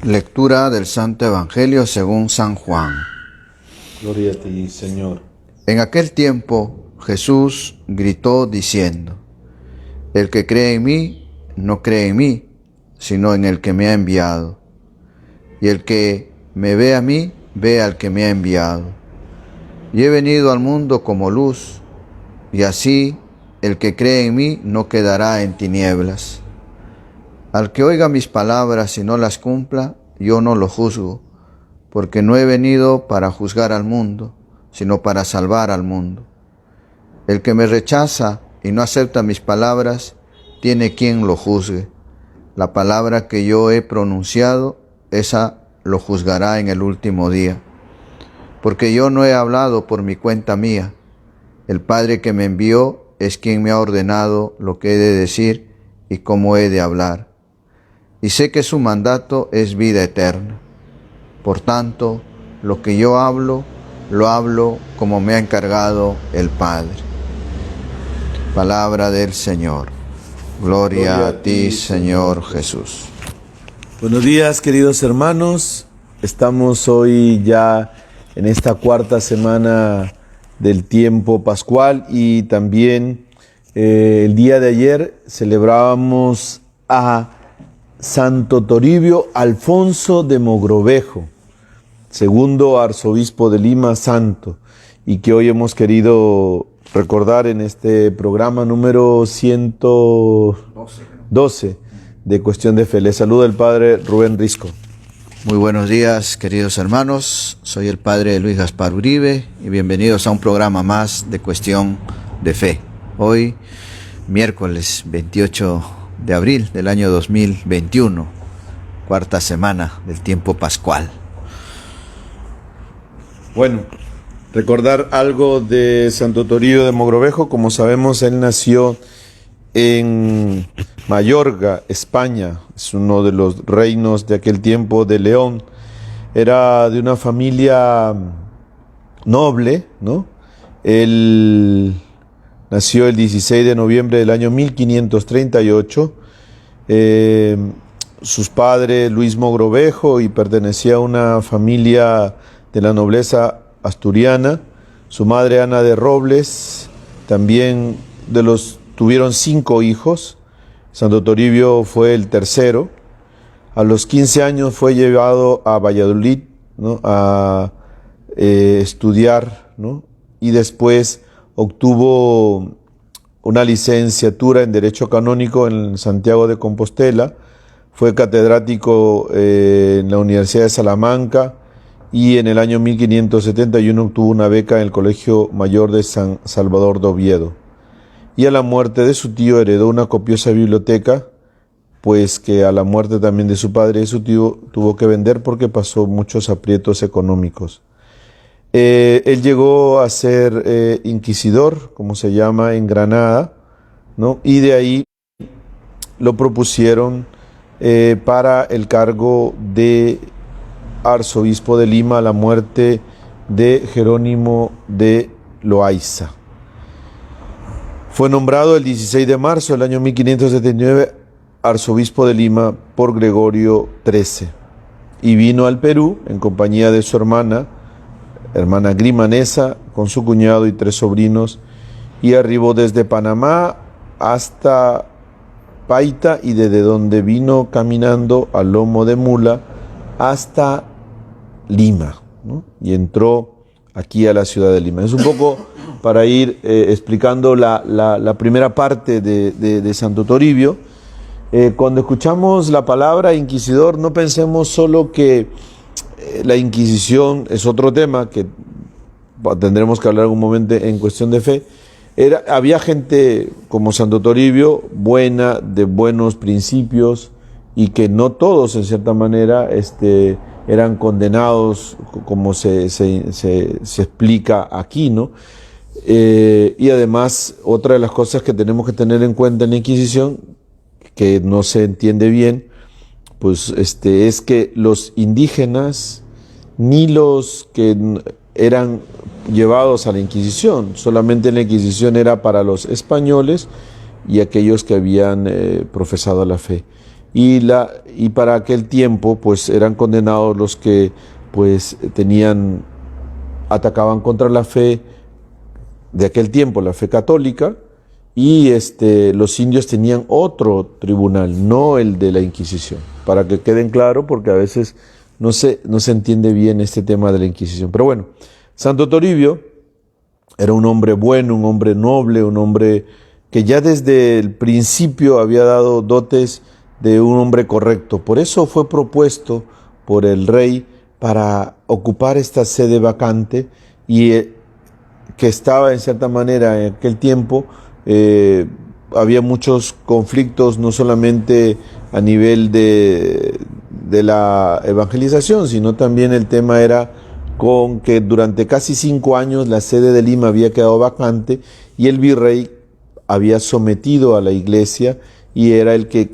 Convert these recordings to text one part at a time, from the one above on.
Lectura del Santo Evangelio según San Juan. Gloria a ti, Señor. En aquel tiempo Jesús gritó diciendo: El que cree en mí, no cree en mí, sino en el que me ha enviado. Y el que me ve a mí, ve al que me ha enviado. Y he venido al mundo como luz, y así el que cree en mí no quedará en tinieblas. Al que oiga mis palabras y no las cumpla, yo no lo juzgo, porque no he venido para juzgar al mundo, sino para salvar al mundo. El que me rechaza y no acepta mis palabras, tiene quien lo juzgue. La palabra que yo he pronunciado, esa lo juzgará en el último día. Porque yo no he hablado por mi cuenta mía. El Padre que me envió es quien me ha ordenado lo que he de decir y cómo he de hablar. Y sé que su mandato es vida eterna. Por tanto, lo que yo hablo, lo hablo como me ha encargado el Padre. Palabra del Señor. Gloria a ti, Señor Jesús. Buenos días, queridos hermanos. Estamos hoy ya en esta cuarta semana del tiempo pascual y también el día de ayer celebrábamos a Santo Toribio Alfonso de Mogrovejo, segundo arzobispo de Lima santo, y que hoy hemos querido recordar en este programa número 112 de Cuestión de Fe. Les saluda el Padre Rubén Risco. Muy buenos días, queridos hermanos. Soy el Padre Luis Gaspar Uribe y bienvenidos a un programa más de Cuestión de Fe. Hoy, miércoles 28 de abril del año 2021, cuarta semana del tiempo pascual. Bueno, recordar algo de Santo Toribio de Mogrovejo. Como sabemos, él nació en Mayorga, España. Es uno de los reinos de aquel tiempo de León. Era de una familia noble, ¿no? Él nació el 16 de noviembre del año 1538. Sus padres, Luis Mogrovejo, y pertenecía a una familia de la nobleza asturiana. Su madre, Ana de Robles, también tuvieron 5 hijos. Santo Toribio fue el tercero. A los 15 años fue llevado a Valladolid, ¿no?, a estudiar, ¿no?, y después obtuvo una licenciatura en Derecho Canónico en Santiago de Compostela. Fue catedrático en la Universidad de Salamanca y en el año 1571 obtuvo una beca en el Colegio Mayor de San Salvador de Oviedo. Y a la muerte de su tío heredó una copiosa biblioteca, pues que a la muerte también de su padre y su tío tuvo que vender porque pasó muchos aprietos económicos. Él llegó a ser inquisidor, como se llama, en Granada, ¿no? Y de ahí lo propusieron para el cargo de arzobispo de Lima a la muerte de Jerónimo de Loaiza. Fue nombrado el 16 de marzo del año 1579 arzobispo de Lima por Gregorio XIII y vino al Perú en compañía de su hermana Grimanesa, con su cuñado y 3 sobrinos, y arribó desde Panamá hasta Paita y desde donde vino caminando a lomo de mula hasta Lima, ¿no?, y entró aquí a la ciudad de Lima. Es un poco para ir explicando la primera parte de Santo Toribio. Cuando escuchamos la palabra inquisidor, no pensemos solo que la Inquisición es otro tema que tendremos que hablar algún momento en Cuestión de Fe. Había gente como Santo Toribio, buena, de buenos principios, y que no todos, en cierta manera, eran condenados, como se explica aquí, ¿no? Y además, otra de las cosas que tenemos que tener en cuenta en la Inquisición, que no se entiende bien, pues es que los indígenas ni los que eran llevados a la Inquisición, solamente la Inquisición era para los españoles y aquellos que habían profesado la fe. y para aquel tiempo pues eran condenados los que pues atacaban contra la fe de aquel tiempo, la fe católica, y los indios tenían otro tribunal, no el de la Inquisición, para que queden claro, porque a veces no se entiende bien este tema de la Inquisición. Pero bueno, Santo Toribio era un hombre bueno, un hombre noble, un hombre que ya desde el principio había dado dotes de un hombre correcto. Por eso fue propuesto por el rey para ocupar esta sede vacante y que estaba en cierta manera en aquel tiempo. Había muchos conflictos, no solamente a nivel de la evangelización, sino también el tema era con que durante casi 5 años la sede de Lima había quedado vacante y el virrey había sometido a la iglesia y era el que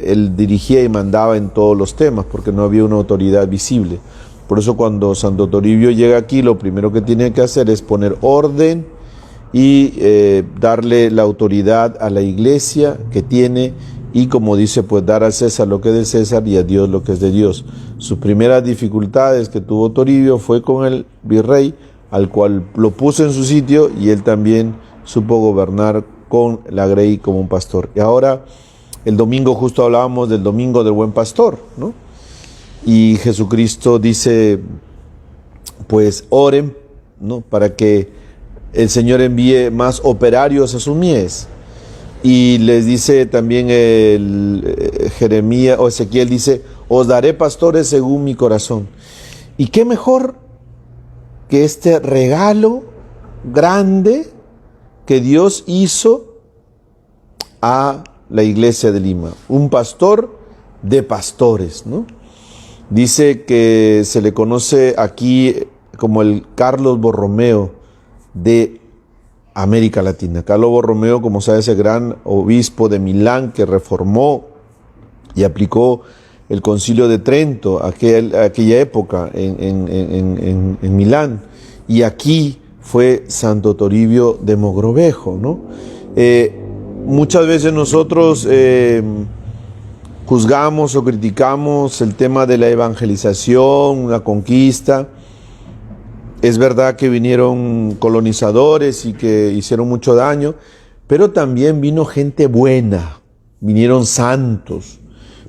él dirigía y mandaba en todos los temas, porque no había una autoridad visible. Por eso cuando Santo Toribio llega aquí, lo primero que tiene que hacer es poner orden y darle la autoridad a la iglesia que tiene, y como dice, pues dar al César lo que es de César y a Dios lo que es de Dios. Sus primeras dificultades que tuvo Toribio fue con el virrey, al cual lo puso en su sitio, y él también supo gobernar con la grey como un pastor. Y ahora, el domingo justo hablábamos del domingo del buen pastor, ¿no? Y Jesucristo dice, pues oren, ¿no?, para que el Señor envíe más operarios a sus mies. Y les dice también Jeremías o Ezequiel, dice, os daré pastores según mi corazón. Y qué mejor que este regalo grande que Dios hizo a la iglesia de Lima, un pastor de pastores, ¿no? Dice que se le conoce aquí como el Carlos Borromeo de América Latina. Carlos Borromeo, como sabe, es el gran obispo de Milán que reformó y aplicó el Concilio de Trento, aquella época en Milán, y aquí fue Santo Toribio de Mogrovejo, ¿no? Muchas veces nosotros juzgamos o criticamos el tema de la evangelización, la conquista. Es verdad que vinieron colonizadores y que hicieron mucho daño, pero también vino gente buena, vinieron santos,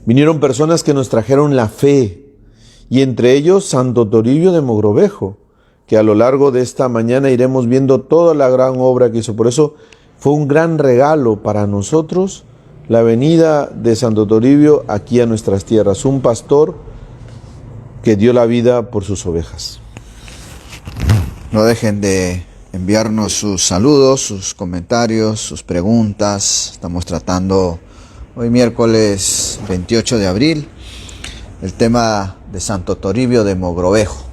vinieron personas que nos trajeron la fe, y entre ellos Santo Toribio de Mogrovejo, que a lo largo de esta mañana iremos viendo toda la gran obra que hizo. Por eso fue un gran regalo para nosotros la venida de Santo Toribio aquí a nuestras tierras, un pastor que dio la vida por sus ovejas. No dejen de enviarnos sus saludos, sus comentarios, sus preguntas. Estamos tratando hoy miércoles 28 de abril el tema de Santo Toribio de Mogrovejo,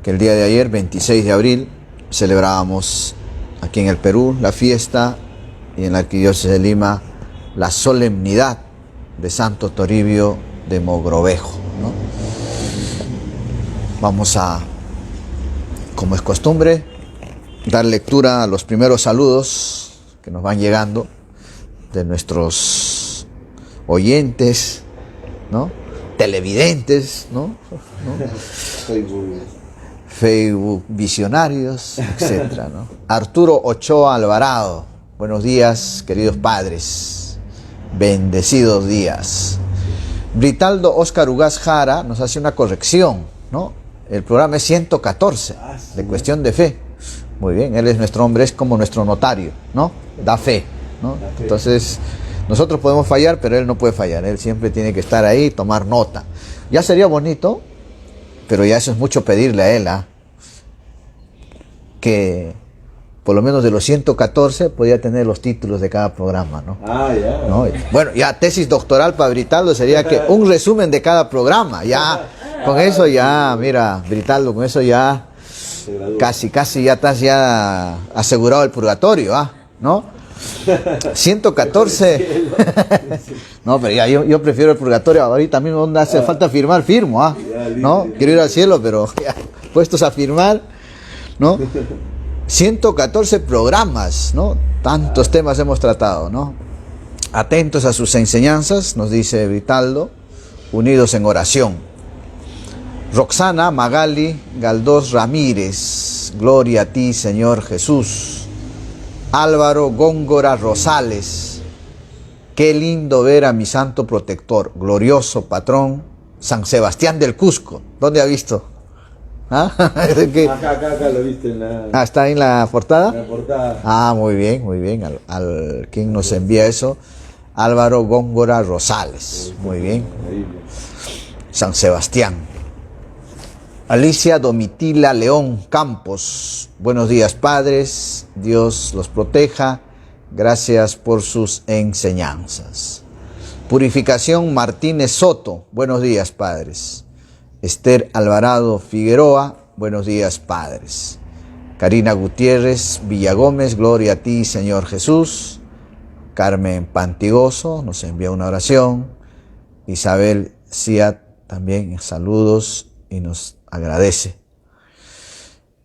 que el día de ayer, 26 de abril, celebrábamos aquí en el Perú la fiesta, y en la Arquidiócesis de Lima la solemnidad de Santo Toribio de Mogrovejo, ¿no? Vamos a, como es costumbre, dar lectura a los primeros saludos que nos van llegando de nuestros oyentes, ¿no?, televidentes, ¿no? Facebook visionarios, etcétera, ¿no? Arturo Ochoa Alvarado, buenos días, queridos padres, bendecidos días. Britaldo Oscar Ugaz Jara nos hace una corrección, ¿no? El programa es 114, de Cuestión de Fe. Muy bien, él es nuestro hombre, es como nuestro notario, ¿no? Da fe, ¿no? Entonces, nosotros podemos fallar, pero él no puede fallar. Él siempre tiene que estar ahí, tomar nota. Ya sería bonito, pero ya eso es mucho pedirle a él, que por lo menos de los 114 podía tener los títulos de cada programa, ¿no? Ya. ¿No? Bueno, ya tesis doctoral para Britaldo sería que un resumen de cada programa. Ya, con eso ya, mira, Britaldo, con eso ya casi ya estás ya asegurado el purgatorio, ¿no? 114. No, pero ya yo prefiero el purgatorio. Ahorita mismo donde hace falta firmar, firmo, ¿no? Quiero ir al cielo, pero ya, puestos a firmar, ¿no? 114 programas, ¿no? Tantos temas hemos tratado, ¿no? Atentos a sus enseñanzas, nos dice Vitaldo, unidos en oración. Roxana Magali Galdós Ramírez, gloria a ti, Señor Jesús. Álvaro Góngora Rosales, qué lindo ver a mi santo protector, glorioso patrón, San Sebastián del Cusco. ¿Dónde ha visto? ¿Ah? Acá lo viste en la... Ah, ¿está en la portada? En la portada. Ah, muy bien, muy bien. Al quien nos envía eso, Álvaro Góngora Rosales. Muy bien. San Sebastián. Alicia Domitila León Campos. Buenos días, padres. Dios los proteja. Gracias por sus enseñanzas. Purificación Martínez Soto. Buenos días, padres. Esther Alvarado Figueroa. Buenos días, padres. Karina Gutiérrez Villagómez. Gloria a ti, Señor Jesús. Carmen Pantigoso nos envía una oración. Isabel Ciat también saludos y nos agradece.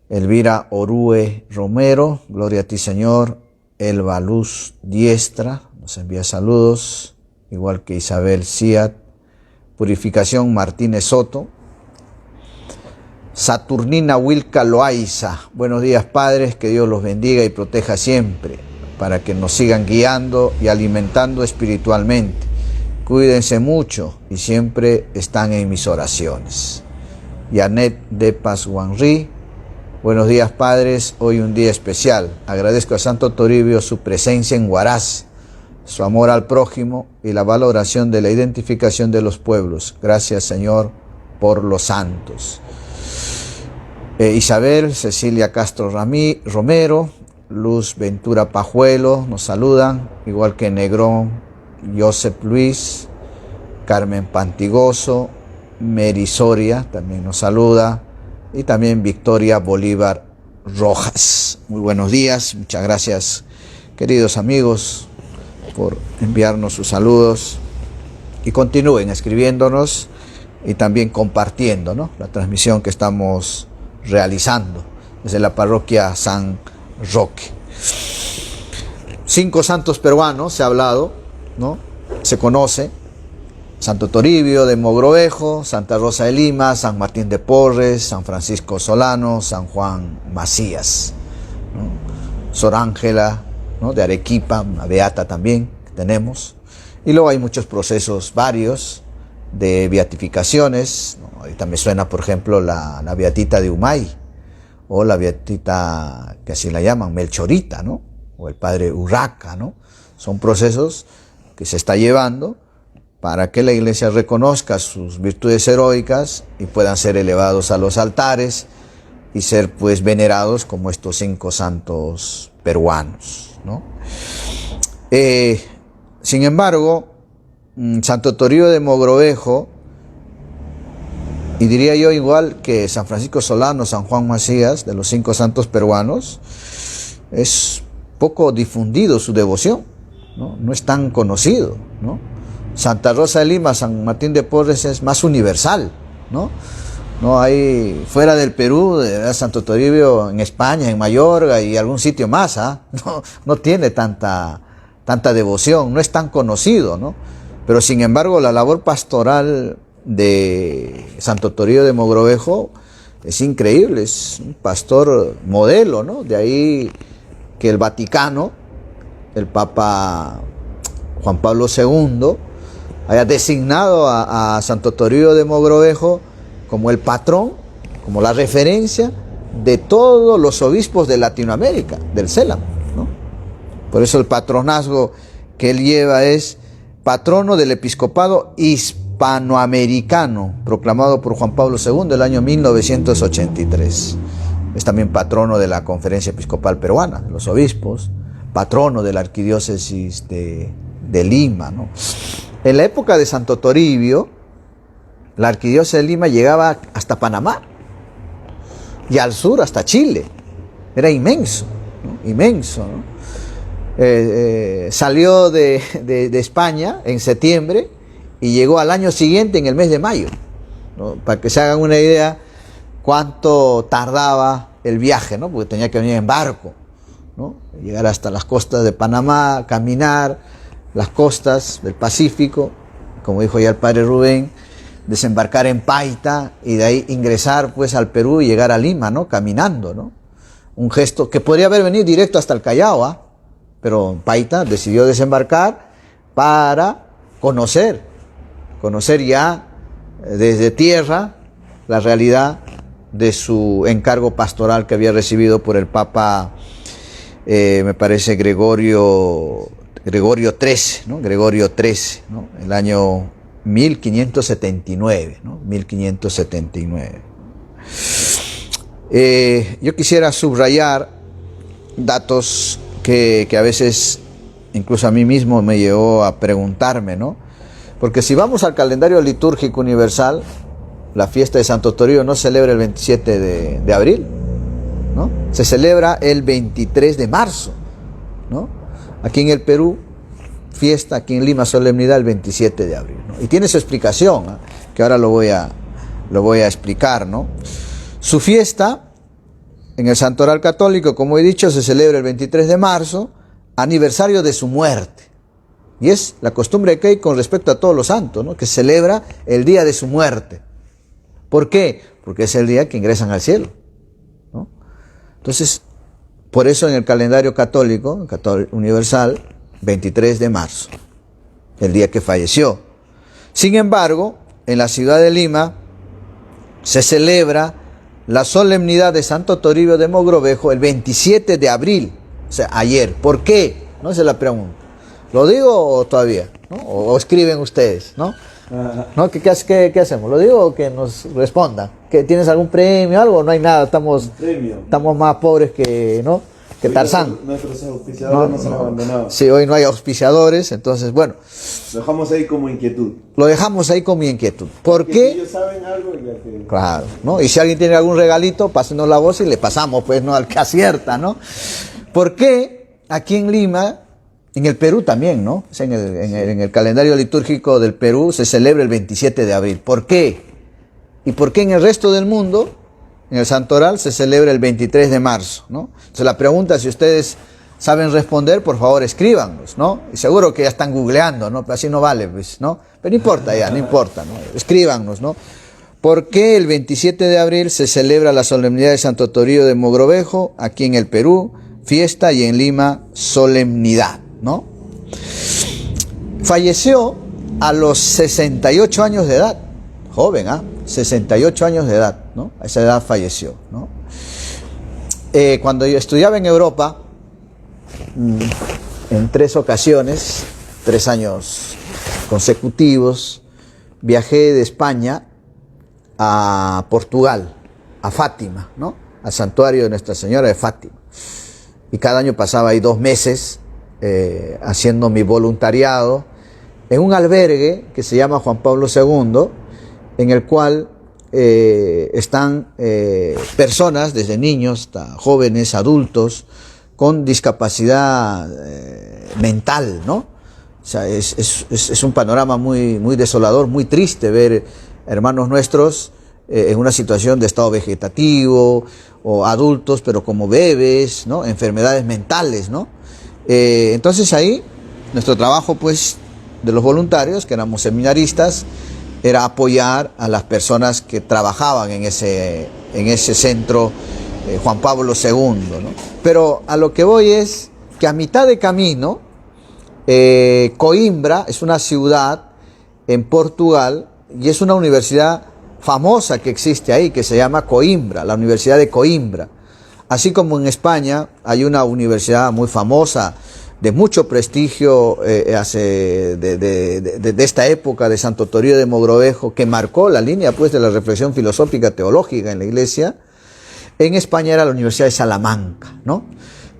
Elvira Orue Romero, gloria a ti, Señor. Elba Luz Diestra nos envía saludos, igual que Isabel Ciat. Purificación Martínez Soto. Saturnina Wilca Loaiza, buenos días, padres, que Dios los bendiga y proteja siempre, para que nos sigan guiando y alimentando espiritualmente. Cuídense mucho y siempre están en mis oraciones. Yanet de Pazhuanri, buenos días, padres, hoy un día especial. Agradezco a Santo Toribio su presencia en Huaraz, su amor al prójimo y la valoración de la identificación de los pueblos. Gracias, Señor, por los santos. Isabel Cecilia Castro Romero, Luz Ventura Pajuelo nos saludan, igual que Negrón, Joseph Luis, Carmen Pantigoso, Mary Soria también nos saluda, y también Victoria Bolívar Rojas. Muy buenos días, muchas gracias, queridos amigos, por enviarnos sus saludos, y continúen escribiéndonos y también compartiendo, ¿no?, la transmisión que estamos realizando desde la parroquia San Roque. 5 santos peruanos se ha hablado, ¿no? Se conoce: Santo Toribio de Mogrovejo, Santa Rosa de Lima, San Martín de Porres, San Francisco Solano, San Juan Macías, ¿no? Sor Ángela, ¿no?, de Arequipa, una beata también que tenemos. Y luego hay muchos procesos varios de beatificaciones, ¿no? Ahorita me suena, por ejemplo, la beatita de Humay, o la beatita, que así la llaman, Melchorita, ¿no?, o el padre Urraca, ¿no? Son procesos que se está llevando para que la iglesia reconozca sus virtudes heroicas y puedan ser elevados a los altares y ser, pues, venerados como estos 5 santos peruanos, ¿no? Sin embargo, Santo Toribio de Mogrovejo, y diría yo igual que San Francisco Solano, San Juan Macías, de los 5 santos peruanos, es poco difundido su devoción, ¿no? No es tan conocido, ¿no? Santa Rosa de Lima, San Martín de Porres es más universal, ¿no? No hay, fuera del Perú, Santo Toribio en España, en Mayorga y algún sitio más, ¿ah? No tiene tanta devoción, no es tan conocido, ¿no? Pero sin embargo la labor pastoral de Santo Toribio de Mogrovejo es increíble, es un pastor modelo, ¿no? De ahí que el Vaticano, el Papa Juan Pablo II, haya designado a Santo Toribio de Mogrovejo como el patrón, como la referencia de todos los obispos de Latinoamérica, del CELAM, ¿no? Por eso el patronazgo que él lleva es patrono del episcopado hispanoamericano, proclamado por Juan Pablo II el año 1983. Es también patrono de la Conferencia Episcopal Peruana, de los obispos, patrono de la Arquidiócesis de Lima, ¿no? En la época de Santo Toribio, la Arquidiócesis de Lima llegaba hasta Panamá y al sur hasta Chile. Era inmenso, ¿no? Inmenso, ¿no? Salió de España en septiembre y llegó al año siguiente en el mes de mayo, ¿no? Para que se hagan una idea cuánto tardaba el viaje, ¿no? Porque tenía que venir en barco, ¿no? Llegar hasta las costas de Panamá, caminar, las costas del Pacífico, como dijo ya el padre Rubén, desembarcar en Paita y de ahí ingresar pues al Perú y llegar a Lima, ¿no? Caminando, ¿no? Un gesto que podría haber venido directo hasta el Callao, ¿ah? Pero Paita decidió desembarcar para conocer ya desde tierra la realidad de su encargo pastoral que había recibido por el Papa, me parece Gregorio XIII, ¿no? Gregorio XIII, ¿no? El año 1579, ¿no? 1579. Yo quisiera subrayar datos que a veces incluso a mí mismo me llevó a preguntarme, ¿no? Porque si vamos al calendario litúrgico universal, la fiesta de Santo Toribio no se celebra el 27 de abril, ¿no? Se celebra el 23 de marzo, ¿no? Aquí en el Perú, fiesta, aquí en Lima, solemnidad el 27 de abril, ¿no? Y tiene su explicación, ¿no? Que ahora lo voy a explicar, ¿no? Su fiesta en el Santoral Católico, como he dicho, se celebra el 23 de marzo, aniversario de su muerte. Y es la costumbre que hay con respecto a todos los santos, ¿no? Que celebra el día de su muerte. ¿Por qué? Porque es el día que ingresan al cielo, ¿no? Entonces, por eso en el calendario católico universal, 23 de marzo, el día que falleció. Sin embargo, en la ciudad de Lima se celebra la solemnidad de Santo Toribio de Mogrovejo el 27 de abril, o sea, ayer. ¿Por qué? No se la pregunta. ¿Lo digo o todavía? ¿No? ¿O escriben ustedes? ¿No? ¿No? ¿Qué hacemos? ¿Lo digo o que nos respondan? ¿Que tienes algún premio o algo? No hay nada, estamos más pobres que, ¿no? Que Tarzán. Nuestros auspiciadores nos han abandonado. Sí, hoy no hay auspiciadores, entonces, bueno. Lo dejamos ahí como inquietud. Lo dejamos ahí como inquietud. ¿Por Porque qué? si ellos saben algo, ya que... Claro, ¿no? Y si alguien tiene algún regalito, pásenos la voz y le pasamos, pues, ¿no? Al que acierta, ¿no? ¿Por qué aquí en Lima, en el Perú también, ¿no? O sea, en el calendario litúrgico del Perú se celebra el 27 de abril. ¿Por qué? ¿Y por qué en el resto del mundo, en el Santoral, se celebra el 23 de marzo, ¿no? Entonces la pregunta, si ustedes saben responder, por favor escríbanos, ¿no? Y seguro que ya están googleando, ¿no? Pero así no vale, pues, ¿no? Pero no importa ya, no importa, ¿no? Escríbanos, ¿no? ¿Por qué el 27 de abril se celebra la solemnidad de Santo Toribio de Mogrovejo, aquí en el Perú, fiesta, y en Lima, solemnidad, ¿no? Falleció a los 68 años de edad, joven, ¿ah? 68 años de edad, ¿no? A esa edad falleció, ¿no? Cuando yo estudiaba en Europa, en 3 ocasiones, 3 años consecutivos, viajé de España a Portugal, a Fátima, ¿no? Al santuario de Nuestra Señora de Fátima. Y cada año pasaba ahí 2 meses haciendo mi voluntariado en un albergue que se llama Juan Pablo II, en el cual están personas, desde niños hasta jóvenes, adultos, con discapacidad mental, ¿no? O sea, es un panorama muy desolador, muy triste ver hermanos nuestros en una situación de estado vegetativo, o adultos, pero como bebés, ¿no? Enfermedades mentales, ¿no? Entonces ahí, nuestro trabajo, pues, de los voluntarios, que éramos seminaristas, era apoyar a las personas que trabajaban en ese centro Juan Pablo II, ¿no? Pero a lo que voy es que a mitad de camino, Coimbra es una ciudad en Portugal y es una universidad famosa que existe ahí, que se llama Coimbra, la Universidad de Coimbra. Así como en España hay una universidad muy famosa, de mucho prestigio, de esta época de Santo Toribio de Mogrovejo, que marcó la línea, pues, de la reflexión filosófica teológica en la Iglesia. En España era la Universidad de Salamanca, ¿no?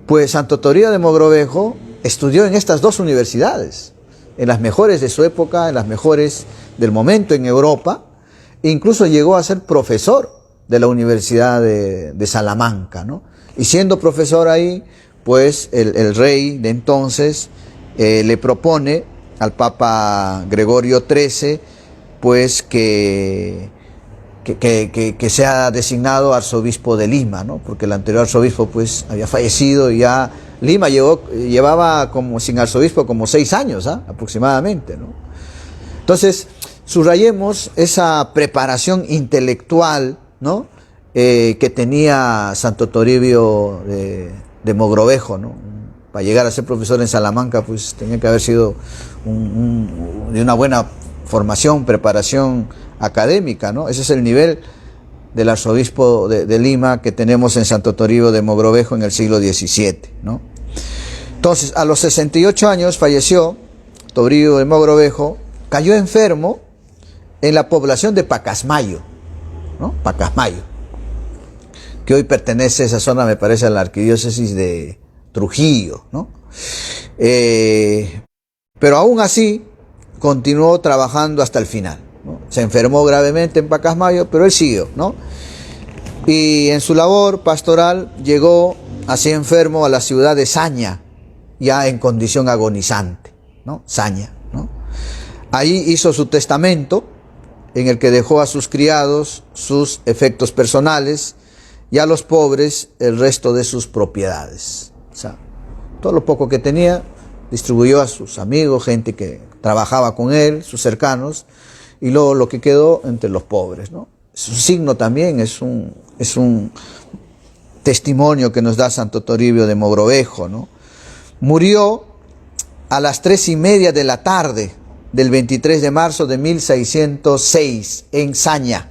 Pues Santo Toribio de Mogrovejo estudió en estas 2 universidades, en las mejores de su época, en las mejores del momento en Europa, e incluso llegó a ser profesor de la Universidad de Salamanca, ¿no? Y siendo profesor ahí, pues el rey de entonces le propone al Papa Gregorio XIII, pues que sea designado arzobispo de Lima, ¿no? Porque el anterior arzobispo, pues, había fallecido y ya Lima llevaba como sin arzobispo como 6 años, aproximadamente, ¿no? Entonces, subrayemos esa preparación intelectual, ¿no? Que tenía Santo Toribio de Mogrovejo, ¿no? Para llegar a ser profesor en Salamanca, pues tenía que haber sido de una buena formación, preparación académica, ¿no? Ese es el nivel del arzobispo de Lima que tenemos en Santo Toribio de Mogrovejo en el siglo XVII, ¿no? Entonces, a los 68 años falleció Toribio de Mogrovejo, cayó enfermo en la población de Pacasmayo, ¿no? Pacasmayo, que hoy pertenece a esa zona, me parece, a la arquidiócesis de Trujillo, ¿no? Pero aún así continuó trabajando hasta el final, ¿no? Se enfermó gravemente en Pacasmayo, pero él siguió, ¿no? Y en su labor pastoral llegó así enfermo a la ciudad de Saña, ya en condición agonizante, ¿no? Saña, ¿no? Ahí hizo su testamento, en el que dejó a sus criados sus efectos personales y a los pobres el resto de sus propiedades. O sea, todo lo poco que tenía distribuyó a sus amigos, gente que trabajaba con él, sus cercanos, y luego lo que quedó entre los pobres, ¿no? Es un signo también, es un testimonio que nos da Santo Toribio de Mogrovejo, ¿no? Murió a las 3:30 de la tarde del 23 de marzo de 1606 en Saña,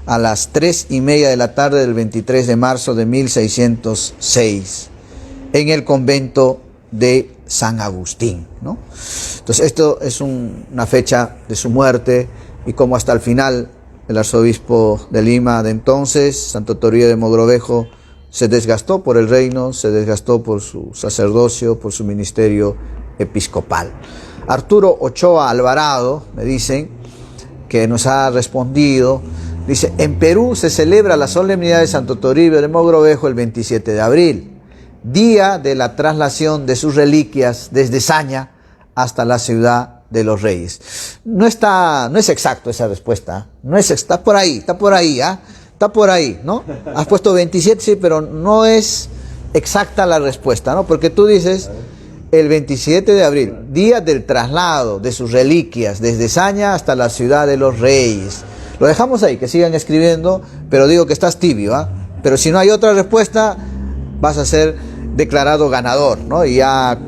a las 3:30 de la tarde del 23 de marzo de 1606 en el convento de San Agustín, ¿no? Entonces esto es una fecha de su muerte, y como hasta el final el arzobispo de Lima de entonces, Santo Toribio de Mogrovejo, se desgastó por el reino, se desgastó por su sacerdocio, por su ministerio episcopal. Arturo Ochoa Alvarado, me dicen, que nos ha respondido, dice: en Perú se celebra la solemnidad de Santo Toribio de Mogrovejo el 27 de abril, día de la traslación de sus reliquias desde Saña hasta la ciudad de los Reyes. No es exacto esa respuesta, está por ahí, está por ahí, ¿no? Has puesto 27, sí, pero no es exacta la respuesta, ¿no? Porque tú dices el 27 de abril, día del traslado de sus reliquias desde Saña hasta la ciudad de los Reyes. Lo dejamos ahí, que sigan escribiendo, pero digo que estás tibio, ¿ah? Pero si no hay otra respuesta, vas a ser declarado ganador, ¿no? Y ya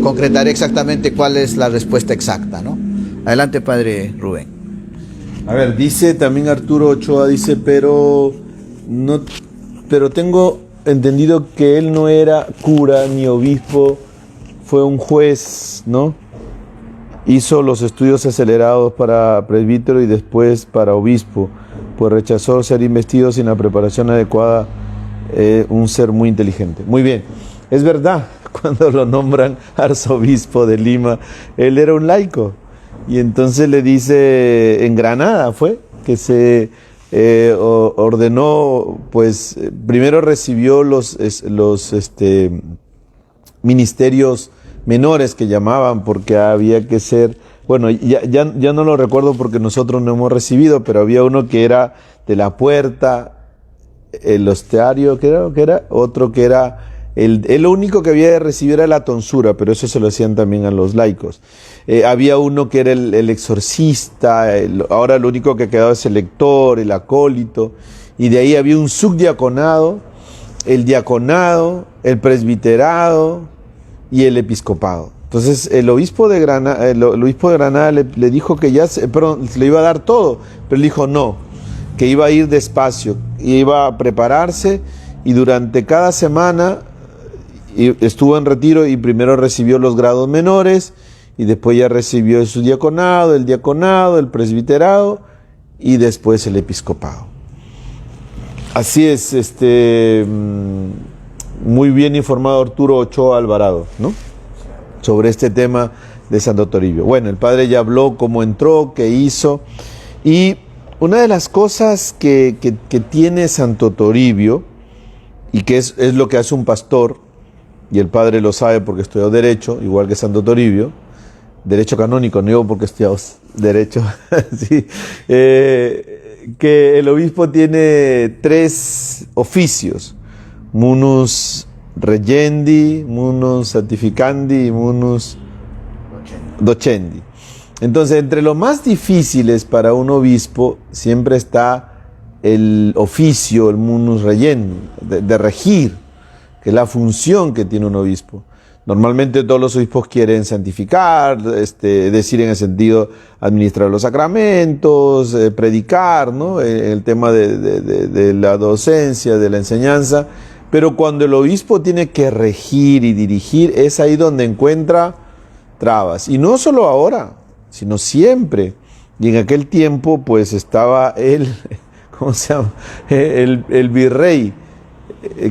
concretaré exactamente cuál es la respuesta exacta, ¿no? Adelante, padre Rubén. A ver, dice también Arturo Ochoa, dice, pero tengo entendido que él no era cura ni obispo, fue un juez, ¿no? Hizo los estudios acelerados para presbítero y después para obispo, pues rechazó ser investido sin la preparación adecuada, un ser muy inteligente. Muy bien, es verdad, cuando lo nombran arzobispo de Lima, él era un laico, y entonces le dice, en Granada fue, que se ordenó, pues primero recibió los ministerios menores que llamaban, porque había que ser, bueno, ya no lo recuerdo porque nosotros no hemos recibido, pero había uno que era de la puerta, el hostiario, que era otro que era, lo único que había de recibir era la tonsura, pero eso se lo hacían también a los laicos. Había uno que era el exorcista, ahora lo único que quedaba es el lector, el acólito, y de ahí había un subdiaconado, el diaconado, el presbiterado y el episcopado. Entonces el obispo de Granada, le dijo que le iba a dar todo, pero él dijo no, que iba a ir despacio, iba a prepararse, y durante cada semana estuvo en retiro y primero recibió los grados menores y después ya recibió su diaconado, el presbiterado y después el episcopado. Así es, muy bien informado Arturo Ochoa Alvarado, ¿no? Sobre este tema de Santo Toribio. Bueno, el padre ya habló cómo entró, qué hizo, y una de las cosas que tiene Santo Toribio, y que es lo que hace un pastor, y el padre lo sabe porque estudió Derecho, igual que Santo Toribio, Derecho canónico, no digo porque estudió Derecho, sí, que el obispo tiene 3 oficios: munus regendi, munus santificandi y munus docendi. Entonces, entre lo más difíciles para un obispo siempre está el oficio, el munus regendi, de regir, que es la función que tiene un obispo. Normalmente todos los obispos quieren santificar, decir en el sentido administrar los sacramentos, predicar, ¿no? El tema de la docencia, de la enseñanza, pero cuando el obispo tiene que regir y dirigir, es ahí donde encuentra trabas. Y no solo ahora, sino siempre. Y en aquel tiempo pues estaba ¿cómo se llama? El virrey,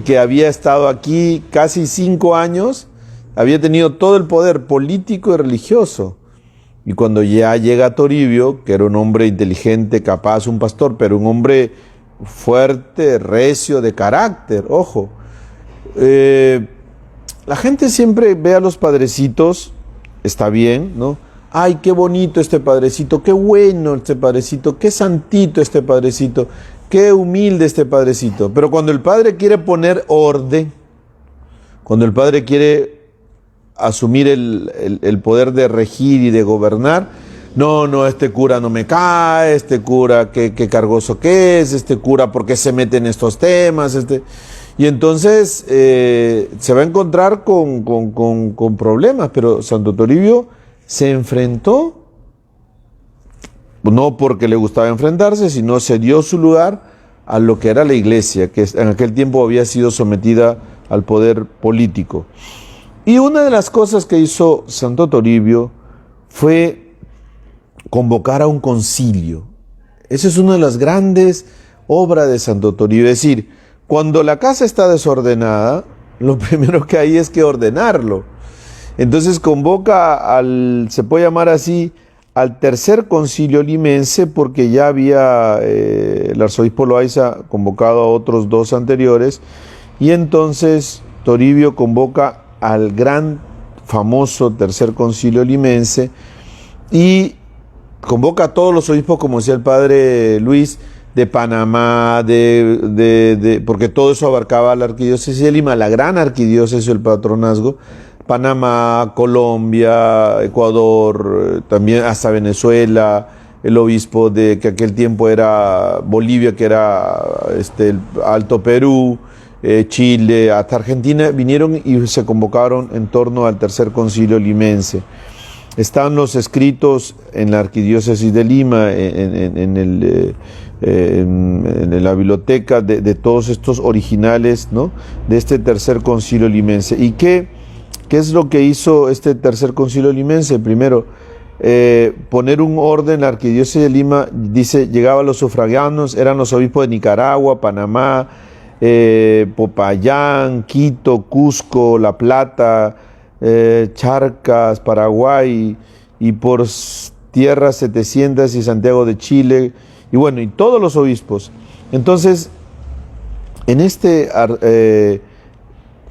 que había estado aquí casi 5 años, había tenido todo el poder político y religioso. Y cuando ya llega Toribio, que era un hombre inteligente, capaz, un pastor, pero un hombre fuerte, recio, de carácter, ojo. La gente siempre ve a los padrecitos, está bien, ¿no? Ay, qué bonito este padrecito, qué bueno este padrecito, qué santito este padrecito, qué humilde este padrecito. Pero cuando el padre quiere poner orden, cuando el padre quiere asumir el poder de regir y de gobernar, no, este cura no me cae, este cura qué cargoso que es, este cura por qué se mete en estos temas, y entonces se va a encontrar con problemas. Pero Santo Toribio se enfrentó, no porque le gustaba enfrentarse, sino se dio su lugar a lo que era la iglesia, que en aquel tiempo había sido sometida al poder político. Y una de las cosas que hizo Santo Toribio fue convocar a un concilio. Esa es una de las grandes obras de Santo Toribio. Es decir, cuando la casa está desordenada, lo primero que hay es que ordenarlo. Entonces convoca se puede llamar así, al tercer concilio limense, porque ya había el arzobispo Loaiza convocado a otros 2 anteriores, y entonces Toribio convoca al gran famoso tercer concilio limense y convoca a todos los obispos, como decía el padre Luis, de Panamá, porque todo eso abarcaba la arquidiócesis de Lima, la gran arquidiócesis del patronazgo, Panamá, Colombia, Ecuador, también hasta Venezuela, el obispo que aquel tiempo era Bolivia, que era el Alto Perú, Chile, hasta Argentina, vinieron y se convocaron en torno al tercer concilio limense. Están los escritos en la arquidiócesis de Lima, en la biblioteca de todos estos originales, ¿no?, de este tercer concilio limense. ¿Y qué es lo que hizo este tercer concilio limense? Primero, poner un orden. La arquidiócesis de Lima, dice, llegaban los sufraganos, eran los obispos de Nicaragua, Panamá, Popayán, Quito, Cusco, La Plata, Charcas, Paraguay, y por tierras 700 y Santiago de Chile, y bueno, y todos los obispos. Entonces, en este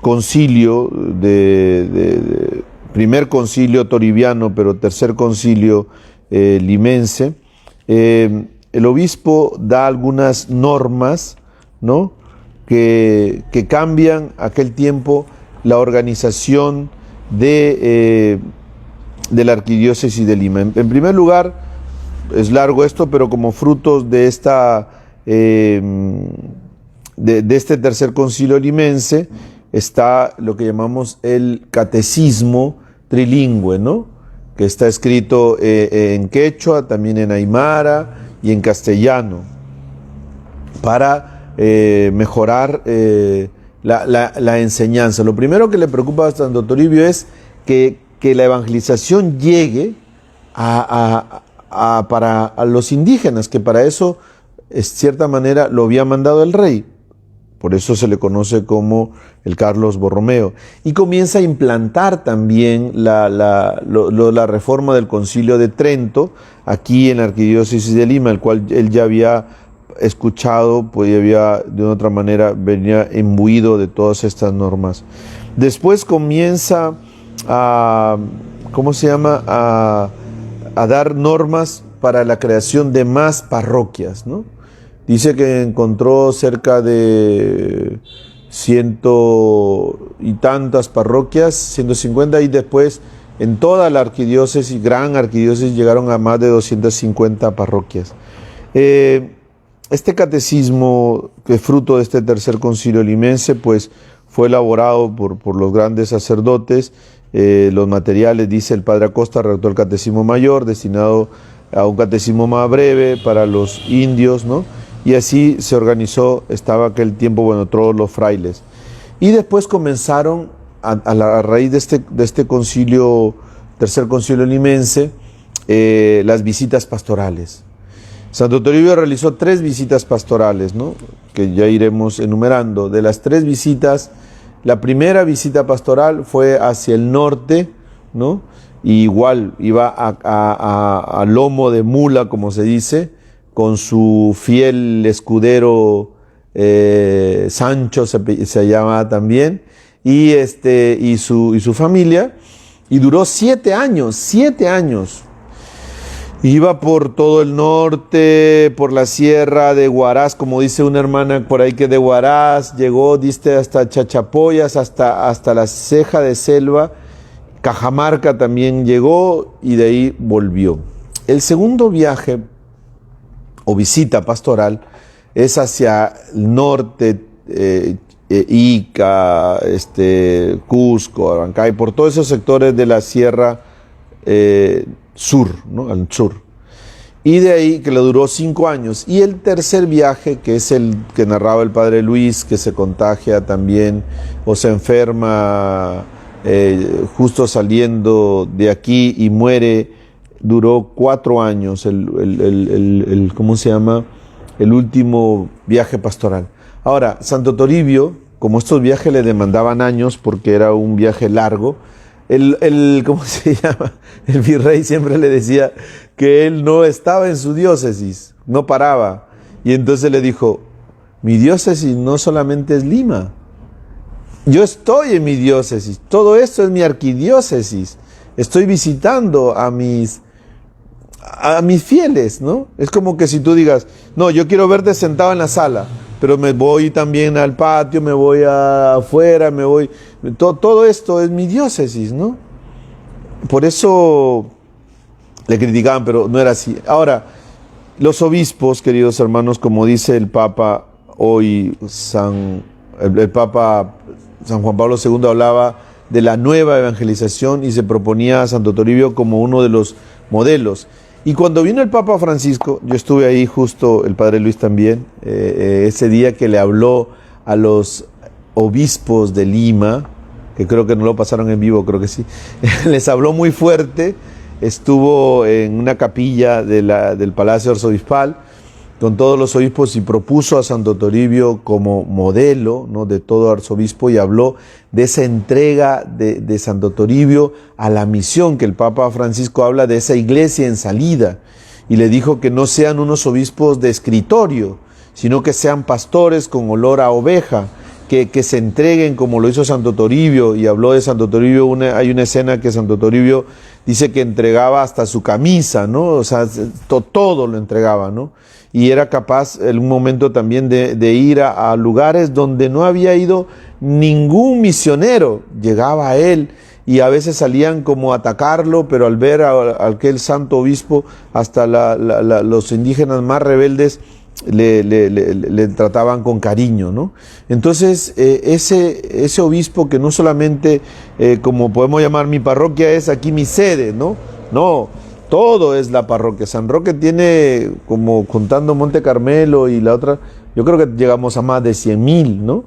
concilio, primer concilio toribiano, pero tercer concilio limense, el obispo da algunas normas, ¿no?, que cambian aquel tiempo la organización de la arquidiócesis de Lima. En primer lugar, es largo esto, pero como frutos de este tercer concilio limense está lo que llamamos el catecismo trilingüe, ¿no?, que está escrito en quechua, también en aymara y en castellano, para mejorar la enseñanza. Lo primero que le preocupa a Santo Toribio es que la evangelización llegue para los indígenas, que para eso, de cierta manera, lo había mandado el rey. Por eso se le conoce como el Carlos Borromeo. Y comienza a implantar también la reforma del Concilio de Trento, aquí en la arquidiócesis de Lima, el cual él ya había escuchado, pues había de una otra manera venía imbuido de todas estas normas. Después comienza a dar normas para la creación de más parroquias, ¿no? Dice que encontró cerca de y tantas parroquias, 150, y después en toda la arquidiócesis, gran arquidiócesis, llegaron a más de 250 parroquias. Este catecismo, que es fruto de este tercer concilio limense, pues fue elaborado por los grandes sacerdotes. Los materiales, dice el padre Acosta, redactó el catecismo mayor, destinado a un catecismo más breve para los indios, ¿no? Y así se organizó, estaba aquel tiempo, bueno, todos los frailes. Y después comenzaron, a raíz de este concilio, tercer concilio limense, las visitas pastorales. Santo Toribio realizó 3 visitas pastorales, ¿no? Que ya iremos enumerando. De las 3 visitas, la primera visita pastoral fue hacia el norte, ¿no? Y igual iba a lomo de mula, como se dice, con su fiel escudero Sancho se llamaba también, y su familia, y duró 7 años, 7 años. Iba por todo el norte, por la sierra de Huaraz, como dice una hermana por ahí que de Huaraz llegó, diste hasta Chachapoyas, hasta la ceja de selva. Cajamarca también llegó y de ahí volvió. El segundo viaje o visita pastoral es hacia el norte, Ica, Cusco, Abancay, por todos esos sectores de la sierra sur, ¿no? Al sur. Y de ahí que le duró 5 años. Y el tercer viaje, que es el que narraba el padre Luis, que se contagia también o se enferma justo saliendo de aquí y muere, duró 4 años, ¿cómo se llama? El último viaje pastoral. Ahora, Santo Toribio, como estos viajes le demandaban años porque era un viaje largo, ¿cómo se llama? El virrey siempre le decía que él no estaba en su diócesis, no paraba. Y entonces le dijo, mi diócesis no solamente es Lima, yo estoy en mi diócesis, todo esto es mi arquidiócesis, estoy visitando a mis fieles, ¿no? Es como que si tú digas, no, yo quiero verte sentado en la sala, pero me voy también al patio, me voy afuera, todo esto es mi diócesis, ¿no? Por eso le criticaban, pero no era así. Ahora, los obispos, queridos hermanos, como dice el Papa hoy, el Papa San Juan Pablo II hablaba de la nueva evangelización y se proponía a Santo Toribio como uno de los modelos. Y cuando vino el Papa Francisco, yo estuve ahí justo, el Padre Luis también, ese día que le habló a los obispos de Lima, que creo que no lo pasaron en vivo, creo que sí, les habló muy fuerte, estuvo en una capilla del Palacio Arzobispal con todos los obispos y propuso a Santo Toribio como modelo, ¿no?, de todo arzobispo, y habló de esa entrega de Santo Toribio a la misión, que el Papa Francisco habla de esa iglesia en salida, y le dijo que no sean unos obispos de escritorio, sino que sean pastores con olor a oveja, que se entreguen como lo hizo Santo Toribio. Y habló de Santo Toribio, hay una escena que Santo Toribio dice que entregaba hasta su camisa, ¿no? O sea, todo lo entregaba, ¿no? Y era capaz en un momento también de ir a lugares donde no había ido ningún misionero, llegaba a él, y a veces salían como a atacarlo, pero al ver a aquel santo obispo, hasta los indígenas más rebeldes le trataban con cariño, ¿no? Entonces, ese obispo que no solamente, como podemos llamar, mi parroquia es aquí mi sede, ¿no? No, todo es la parroquia. San Roque tiene, como contando Monte Carmelo y la otra, yo creo que llegamos a más de 100,000, ¿no?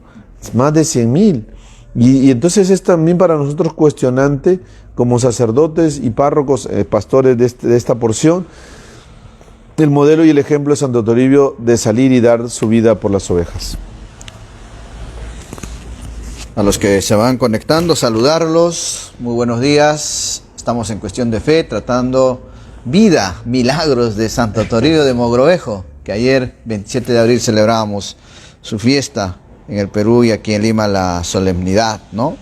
Más de 100,000. Y entonces es también para nosotros cuestionante, como sacerdotes y párrocos, pastores de esta porción, el modelo y el ejemplo de Santo Toribio de salir y dar su vida por las ovejas. A los que se van conectando, saludarlos, muy buenos días. Estamos en Cuestión de Fe, tratando vida, milagros de Santo Toribio de Mogrovejo, que ayer, 27 de abril, celebrábamos su fiesta en el Perú y aquí en Lima la solemnidad, ¿no?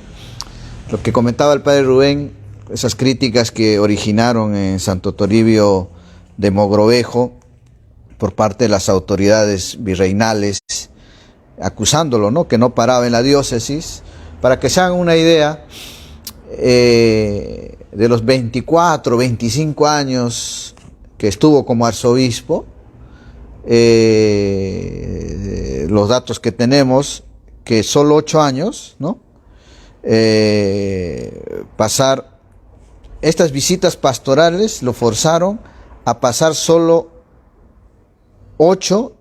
Lo que comentaba el padre Rubén, esas críticas que originaron en Santo Toribio de Mogrovejo por parte de las autoridades virreinales, acusándolo, ¿no?, que no paraba en la diócesis, Para que se hagan una idea, de los 24, 25 años que estuvo como arzobispo, los datos que tenemos, que solo 8 años, ¿no? Pasar estas visitas pastorales lo forzaron a pasar solo 8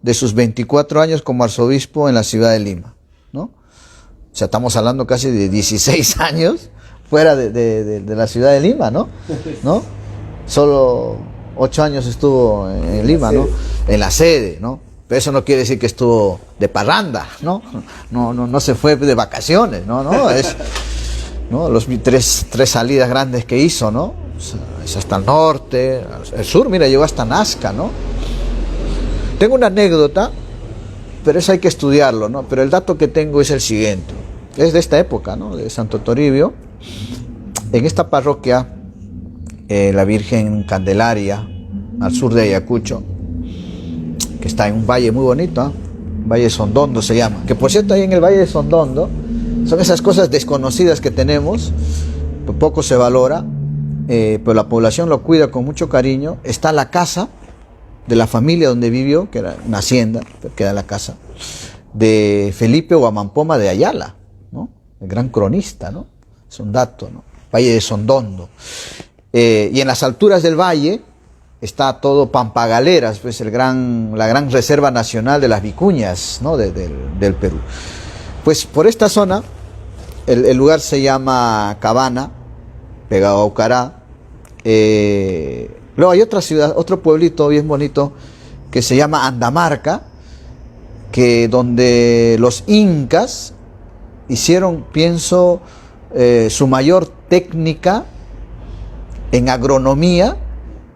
de sus 24 años como arzobispo en la ciudad de Lima, ¿no? O sea, estamos hablando casi de 16 años fuera de la ciudad de Lima, ¿no? Solo 8 años estuvo en Lima, ¿no? En la sede, ¿no? Pero eso no quiere decir que estuvo de parranda, ¿no? No se fue de vacaciones, ¿no? Los 3 salidas grandes que hizo, ¿no? O sea, es hasta el norte, el sur, mira, llegó hasta Nazca, ¿no? Tengo una anécdota, pero eso hay que estudiarlo, ¿no? Pero el dato que tengo es el siguiente. Es de esta época, ¿no? De Santo Toribio. En esta parroquia, la Virgen Candelaria, al sur de Ayacucho, que está en un valle muy bonito, ¿eh? Valle Sondondo se llama. Que por cierto, ahí en el Valle de Sondondo, son esas cosas desconocidas que tenemos, poco se valora, pero la población lo cuida con mucho cariño. Está la casa de la familia donde vivió, que era una hacienda, que era la casa de Felipe Guamampoma de Ayala, ¿no? El gran cronista, ¿no? Es un dato, ¿no? Valle de Sondondo. Y en las alturas del valle está todo Pampagaleras, pues la gran reserva nacional de las vicuñas, ¿no? del Perú. Pues por esta zona, el lugar se llama Cabana, pegado a Ucará. Luego hay otra ciudad, otro pueblito bien bonito que se llama Andamarca, que donde los incas hicieron, pienso, su mayor técnica en agronomía,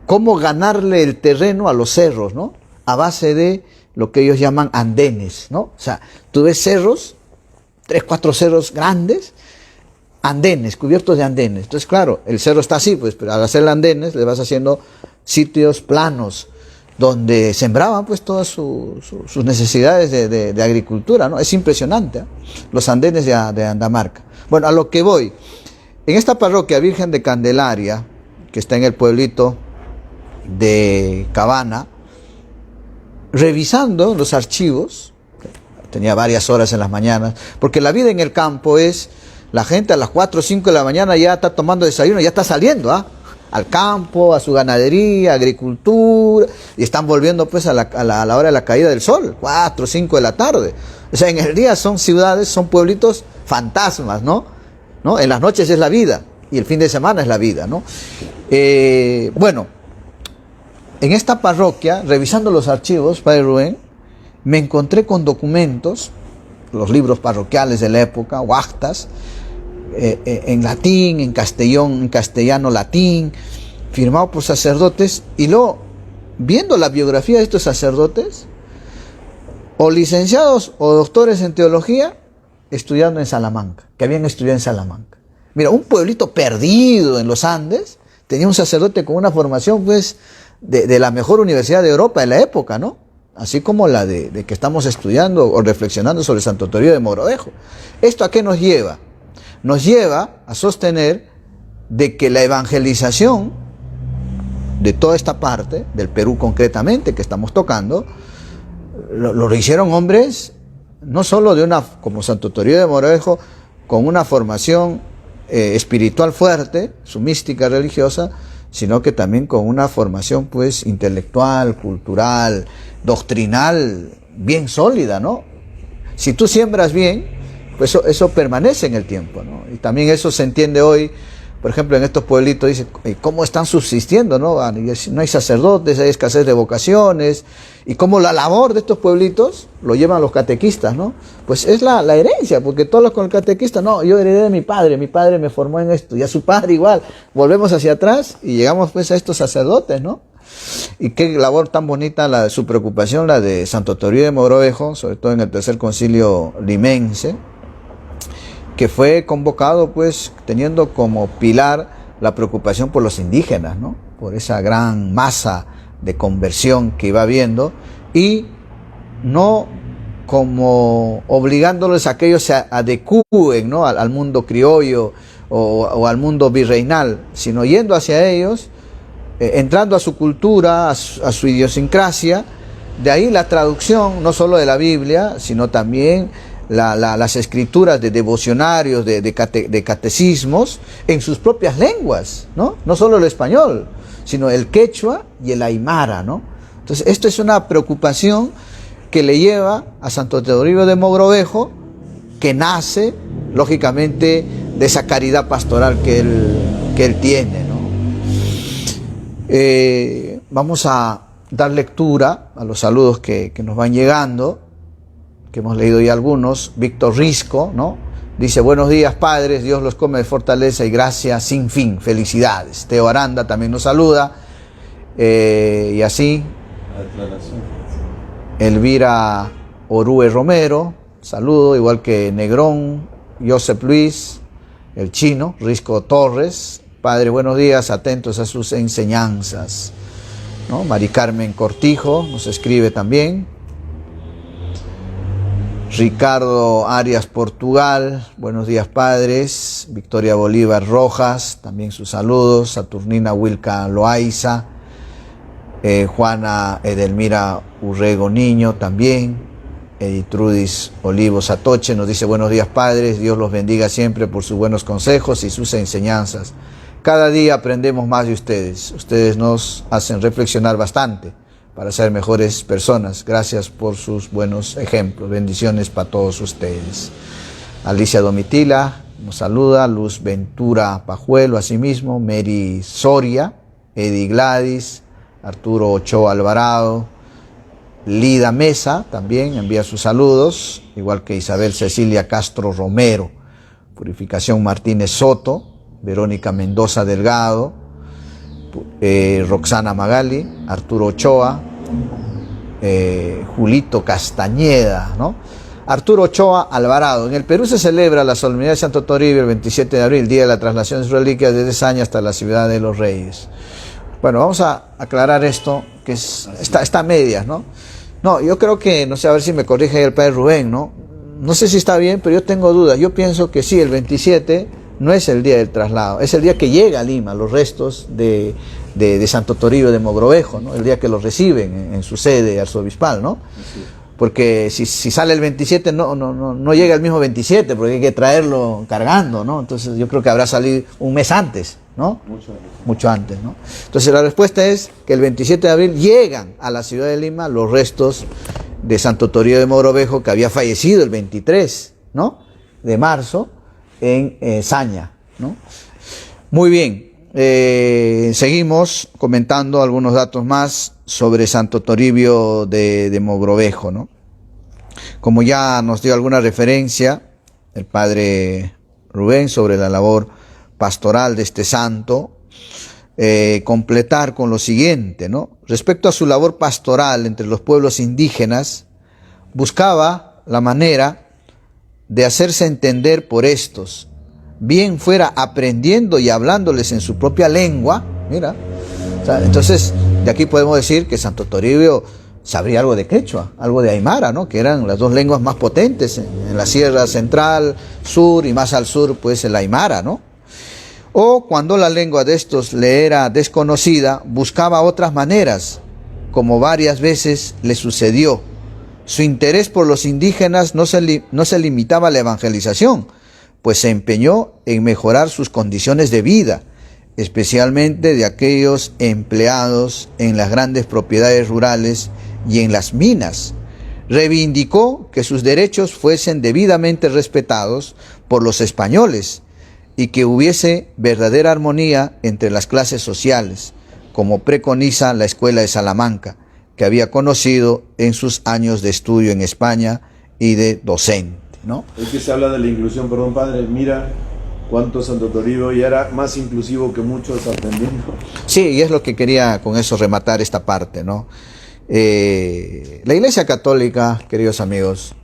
cómo ganarle el terreno a los cerros, ¿no? A base de lo que ellos llaman andenes, ¿no? O sea, tú ves cerros, 3, 4 cerros grandes, andenes, cubiertos de andenes. Entonces, claro, el cerro está así, pues, pero al hacer andenes le vas haciendo sitios planos donde sembraban pues todas sus necesidades de agricultura, ¿no? Es impresionante, ¿eh? Los andenes de Andamarca. Bueno, a lo que voy, en esta parroquia Virgen de Candelaria, que está en el pueblito de Cabana, revisando los archivos, tenía varias horas en las mañanas, porque la vida en el campo es, la gente a las 4 o 5 de la mañana ya está tomando desayuno, ya está saliendo, ¿ah? Al campo, a su ganadería, agricultura, y están volviendo pues a la hora de la caída del sol, 4 o 5 de la tarde. O sea, en el día son ciudades, son pueblitos fantasmas, ¿no? En las noches es la vida, y el fin de semana es la vida, ¿no? Bueno, en esta parroquia, revisando los archivos, Padre Rubén, me encontré con documentos, los libros parroquiales de la época, o actas, en latín, en castellano latín, firmado por sacerdotes, y luego, viendo la biografía de estos sacerdotes, o licenciados o doctores en teología, estudiando en Salamanca, que habían estudiado en Salamanca. Mira, un pueblito perdido en los Andes, tenía un sacerdote con una formación, pues, de la mejor universidad de Europa de la época, ¿no? Así como la de que estamos estudiando o reflexionando sobre Santo Toribio de Mogrovejo. ¿Esto a qué nos lleva? Nos lleva a sostener de que la evangelización de toda esta parte, del Perú concretamente, que estamos tocando, lo hicieron hombres, no solo como Santo Toribio de Mogrovejo, con una formación espiritual fuerte, su mística religiosa, sino que también con una formación pues intelectual, cultural, doctrinal, bien sólida, ¿no? Si tú siembras bien, pues eso permanece en el tiempo, ¿no? Y también eso se entiende hoy, por ejemplo, en estos pueblitos, dice, ¿cómo están subsistiendo, no? No hay sacerdotes, hay escasez de vocaciones, y cómo la labor de estos pueblitos lo llevan los catequistas, ¿no? Pues es la herencia, porque todos los con el catequista, no, yo heredé de mi padre me formó en esto, y a su padre igual. Volvemos hacia atrás y llegamos pues a estos sacerdotes, ¿no? Y qué labor tan bonita su preocupación, la de Santo Toribio de Mogrovejo, sobre todo en el tercer concilio limense, que fue convocado pues teniendo como pilar la preocupación por los indígenas, ¿no? Por esa gran masa de conversión que iba habiendo, y no como obligándoles a que ellos se adecúen, ¿no?, al mundo criollo o al mundo virreinal, sino yendo hacia ellos, entrando a su cultura, a su idiosincrasia. De ahí la traducción no solo de la Biblia, sino también las escrituras de devocionarios, de catecismos, en sus propias lenguas, ¿no? No solo el español, sino el quechua y el aymara, ¿no? Entonces, esto es una preocupación que le lleva a Santo Toribio de Mogrovejo, que nace, lógicamente, de esa caridad pastoral que él tiene, ¿no? Vamos a dar lectura a los saludos que nos van llegando, que hemos leído ya algunos. Víctor Risco, ¿no?, dice: buenos días, padres, Dios los come de fortaleza y gracia sin fin, felicidades. Teo Aranda también nos saluda, y así Elvira Orue Romero, saludo, igual que Negrón, Joseph Luis, el chino, Risco Torres: padre, buenos días, atentos a sus enseñanzas, ¿no? Mari Carmen Cortijo nos escribe también. Ricardo Arias Portugal: buenos días, padres. Victoria Bolívar Rojas, también sus saludos. Saturnina Wilca Loaiza, Juana Edelmira Urrego Niño también. Editrudis Olivos Atoche nos dice: buenos días, padres, Dios los bendiga siempre por sus buenos consejos y sus enseñanzas. Cada día aprendemos más de ustedes. Ustedes nos hacen reflexionar bastante para ser mejores personas. Gracias por sus buenos ejemplos. Bendiciones para todos ustedes. Alicia Domitila nos saluda. Luz Ventura Pajuelo, asimismo. Mary Soria, Eddie Gladys, Arturo Ochoa Alvarado. Lida Mesa también envía sus saludos, igual que Isabel Cecilia Castro Romero. Purificación Martínez Soto, Verónica Mendoza Delgado, Roxana Magali, Arturo Ochoa, Julito Castañeda, ¿no? Arturo Ochoa Alvarado: en el Perú se celebra la solemnidad de Santo Toribio el 27 de abril, día de la traslación de sus reliquias desde Saña hasta la ciudad de los Reyes. Bueno, vamos a aclarar esto, que está a medias, ¿no? No, yo creo que, no sé, a ver si me corrige el padre Rubén, ¿no? No sé si está bien, pero yo tengo dudas. Yo pienso que sí, el 27 no es el día del traslado, es el día que llega a Lima, los restos de Santo Toribio de Mogrovejo, ¿no? El día que los reciben en su sede arzobispal, ¿no? Sí. Porque si sale el 27, no llega el mismo 27, porque hay que traerlo cargando, ¿no? Entonces yo creo que habrá salido un mes antes, ¿no? Mucho antes, ¿no? Entonces la respuesta es que el 27 de abril llegan a la ciudad de Lima los restos de Santo Toribio de Mogrovejo, que había fallecido el 23, ¿no?, de marzo en Saña, ¿no? Muy bien. Seguimos comentando algunos datos más sobre Santo Toribio de Mogrovejo, ¿no? Como ya nos dio alguna referencia el padre Rubén sobre la labor pastoral de este santo, completar con lo siguiente, ¿no? Respecto a su labor pastoral entre los pueblos indígenas, buscaba la manera de hacerse entender por estos, bien fuera aprendiendo y hablándoles en su propia lengua. Mira, o sea, entonces de aquí podemos decir que Santo Toribio sabría algo de quechua, algo de aymara, ¿no?, que eran las dos lenguas más potentes en la Sierra Central, Sur, y más al sur pues el aymara, ¿no? O cuando la lengua de estos le era desconocida, buscaba otras maneras, como varias veces le sucedió. Su interés por los indígenas no se limitaba a la evangelización, pues se empeñó en mejorar sus condiciones de vida, especialmente de aquellos empleados en las grandes propiedades rurales y en las minas. Reivindicó que sus derechos fuesen debidamente respetados por los españoles y que hubiese verdadera armonía entre las clases sociales, como preconiza la Escuela de Salamanca, que había conocido en sus años de estudio en España y de docente, ¿no? Es que se habla de la inclusión, perdón, padre, mira cuánto Santo Toribio ya era más inclusivo que muchos aprendiendo. Sí, y es lo que quería con eso rematar esta parte, ¿no? La Iglesia Católica, queridos amigos,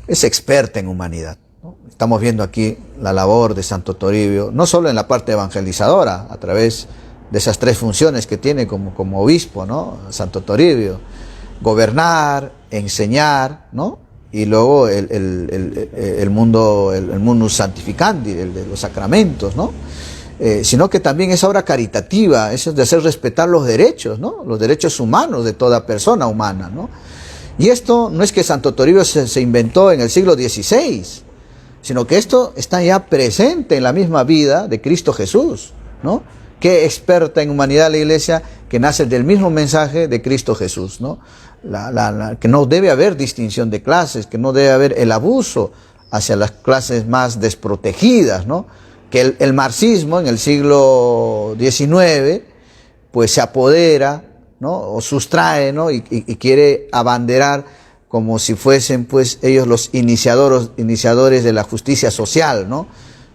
es experta en humanidad, ¿no? Estamos viendo aquí la labor de Santo Toribio, no solo en la parte evangelizadora, a través de esas tres funciones que tiene como obispo, ¿no?, Santo Toribio: gobernar, enseñar, ¿no?, y luego el mundo santificandi, el de los sacramentos, ¿no? Sino que también esa obra caritativa, eso es de hacer respetar los derechos, ¿no? Los derechos humanos de toda persona humana, ¿no? Y esto no es que Santo Toribio se inventó en el siglo XVI, sino que esto está ya presente en la misma vida de Cristo Jesús, ¿no? Qué experta en humanidad la Iglesia, que nace del mismo mensaje de Cristo Jesús, ¿no? Que no debe haber distinción de clases, que no debe haber el abuso hacia las clases más desprotegidas, ¿no? Que el marxismo en el siglo XIX pues se apodera, ¿no? O sustrae, ¿no? y quiere abanderar como si fuesen pues ellos los iniciadores de la justicia social, ¿no?